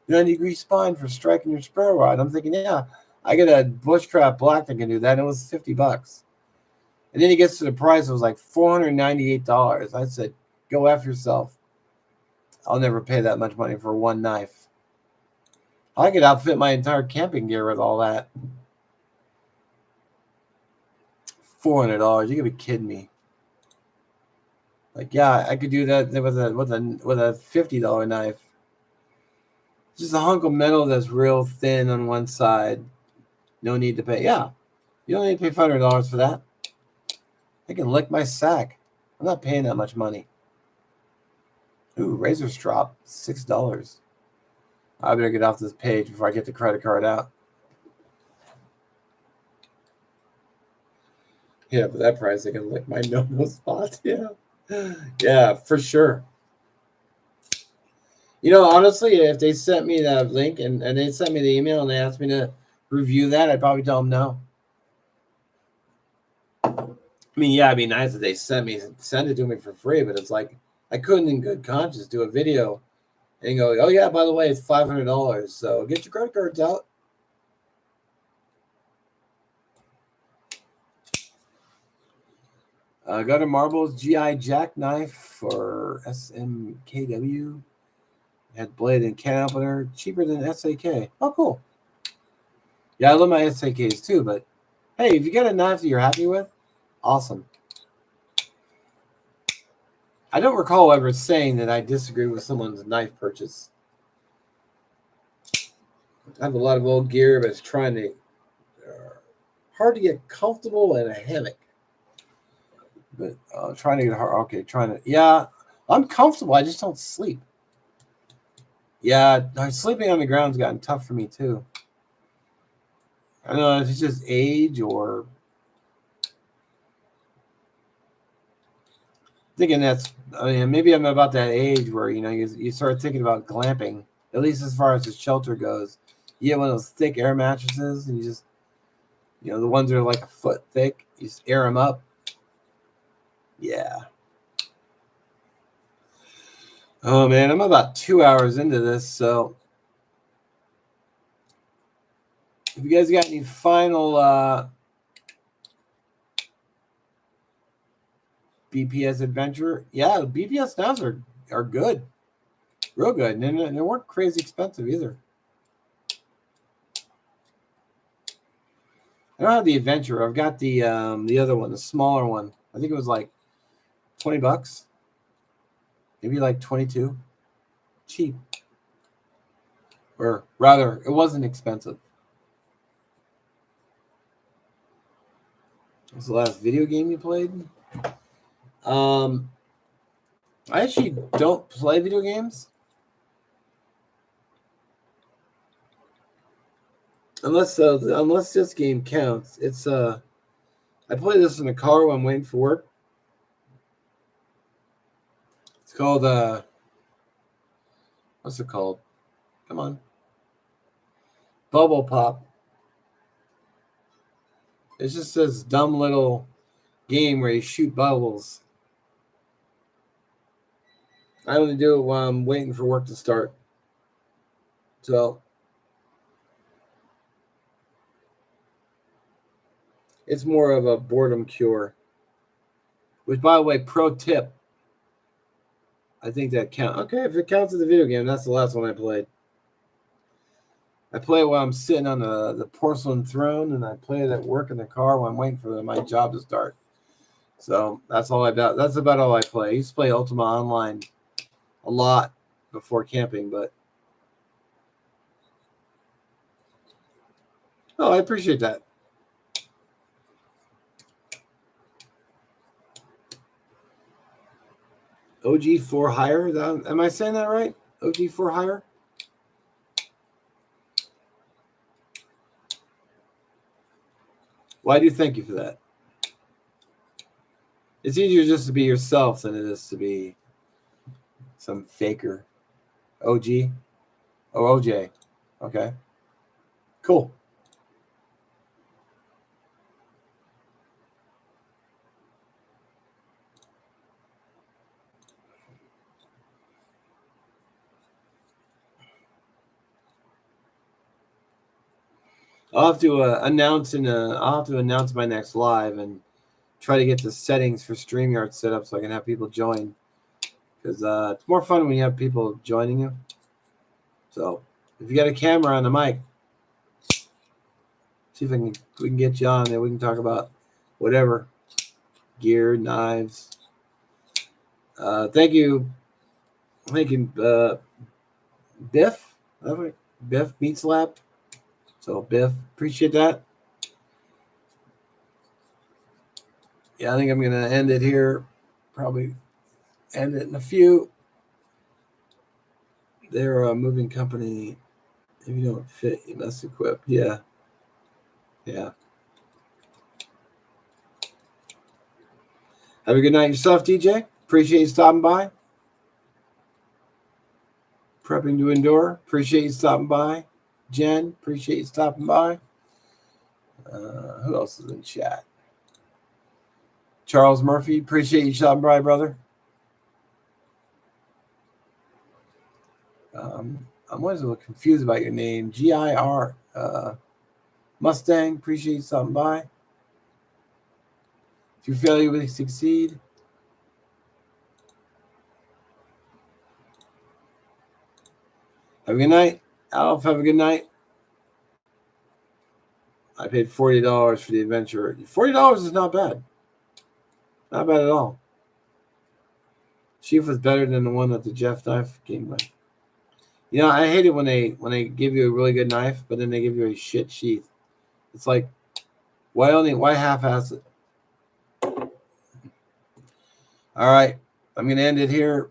90-degree spine for striking your sparrow rod. I'm thinking, yeah, I got a bushcraft black that can do that, and it was $50. And then he gets to the price, it was like $498. I said, go F yourself. I'll never pay that much money for one knife. I could outfit my entire camping gear with all that. $400. You gotta be kidding me. Like, yeah, I could do that with a $50 knife. Just a hunk of metal that's real thin on one side. No need to pay. Yeah, you don't need to pay $500 for that. I can lick my sack. I'm not paying that much money. Ooh, razor strop, $6. I better get off this page before I get the credit card out. Yeah, for that price, I can lick my no-no spot. Yeah. Yeah, for sure. Honestly, if they sent me that link and they sent me the email and they asked me to review that, I'd probably tell them no. I mean, yeah, it'd be nice if they send it to me for free, but it's like I couldn't in good conscience do a video and go, oh yeah, by the way, it's $500, so get your credit cards out. Got a Marbles GI Jackknife for SMKW. Had blade and can opener, cheaper than SAK. Oh, cool. Yeah, I love my SAKs too, but hey, if you get a knife that you're happy with, awesome. I don't recall ever saying that I disagree with someone's knife purchase. I have a lot of old gear, but it's trying to hard to get comfortable in a hammock. But trying to get hard. Okay, yeah, I'm comfortable. I just don't sleep. Yeah, sleeping on the ground's gotten tough for me too. I don't know if it's just age or thinking maybe I'm about that age where you start thinking about glamping, at least as far as the shelter goes. You get one of those thick air mattresses, and you just the ones that are like a foot thick. You just air them up. Yeah. Oh man, I'm about 2 hours into this, so if you guys got any final BPS adventure, yeah, the BPS knives are good, real good, and they weren't crazy expensive either. I don't have the adventure. I've got the other one, the smaller one. I think it was like $20, maybe like 22, cheap, or rather, it wasn't expensive. What's the last video game you played? I actually don't play video games unless this game counts. It's I play this in the car when I'm waiting for work. It's called what's it called? Come on, Bubble Pop. It's just this dumb little game where you shoot bubbles. I only do it while I'm waiting for work to start. So it's more of a boredom cure. Which, by the way, pro tip. I think that counts. Okay, if it counts as a video game, that's the last one I played. I play it while I'm sitting on the porcelain throne, and I play it at work in the car while I'm waiting for my job to start. So that's about all I play. I used to play Ultima Online a lot before camping, but I appreciate that. OG for hire? Am I saying that right? OG for hire? Well, I do thank you for that. It's easier just to be yourself than it is to be some faker. OG? Oh, OJ. Okay. Cool. I'll have to announce my next live and try to get the settings for StreamYard set up so I can have people join. Because it's more fun when you have people joining you. So if you got a camera on the mic, see if we can get you on there. We can talk about whatever, gear, knives. Thank you, Biff. Biff Meat Slap. So Biff, appreciate that. Yeah, I think I'm gonna end it here. Probably end it in a few. They're a moving company. If you don't fit, you must equip. Yeah. Yeah. Have a good night yourself, DJ. Appreciate you stopping by. Prepping to endure. Appreciate you stopping by. Jen, appreciate you stopping by. Who else is in chat? Charles Murphy, appreciate you stopping by, brother. I'm always a little confused about your name. GIR Mustang, appreciate you stopping by. If you fail, you will succeed. Have a good night. Alf, have a good night. I paid $40 for the adventure. $40 is not bad. Not bad at all. Chief was better than the one that the Jeff knife came with. You know, I hate it when they give you a really good knife, but then they give you a shit sheath. It's like, why half-ass it? All right, I'm gonna end it here.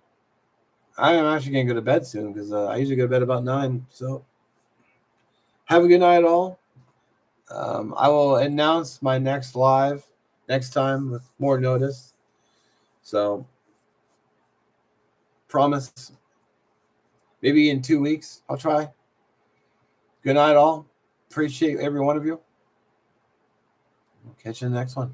I am actually gonna go to bed soon because I usually go to bed about 9. So have a good night, all. I will announce my next live next time with more notice. So promise, maybe in 2 weeks I'll try. Good night, all. Appreciate every one of you. We'll catch you in the next one.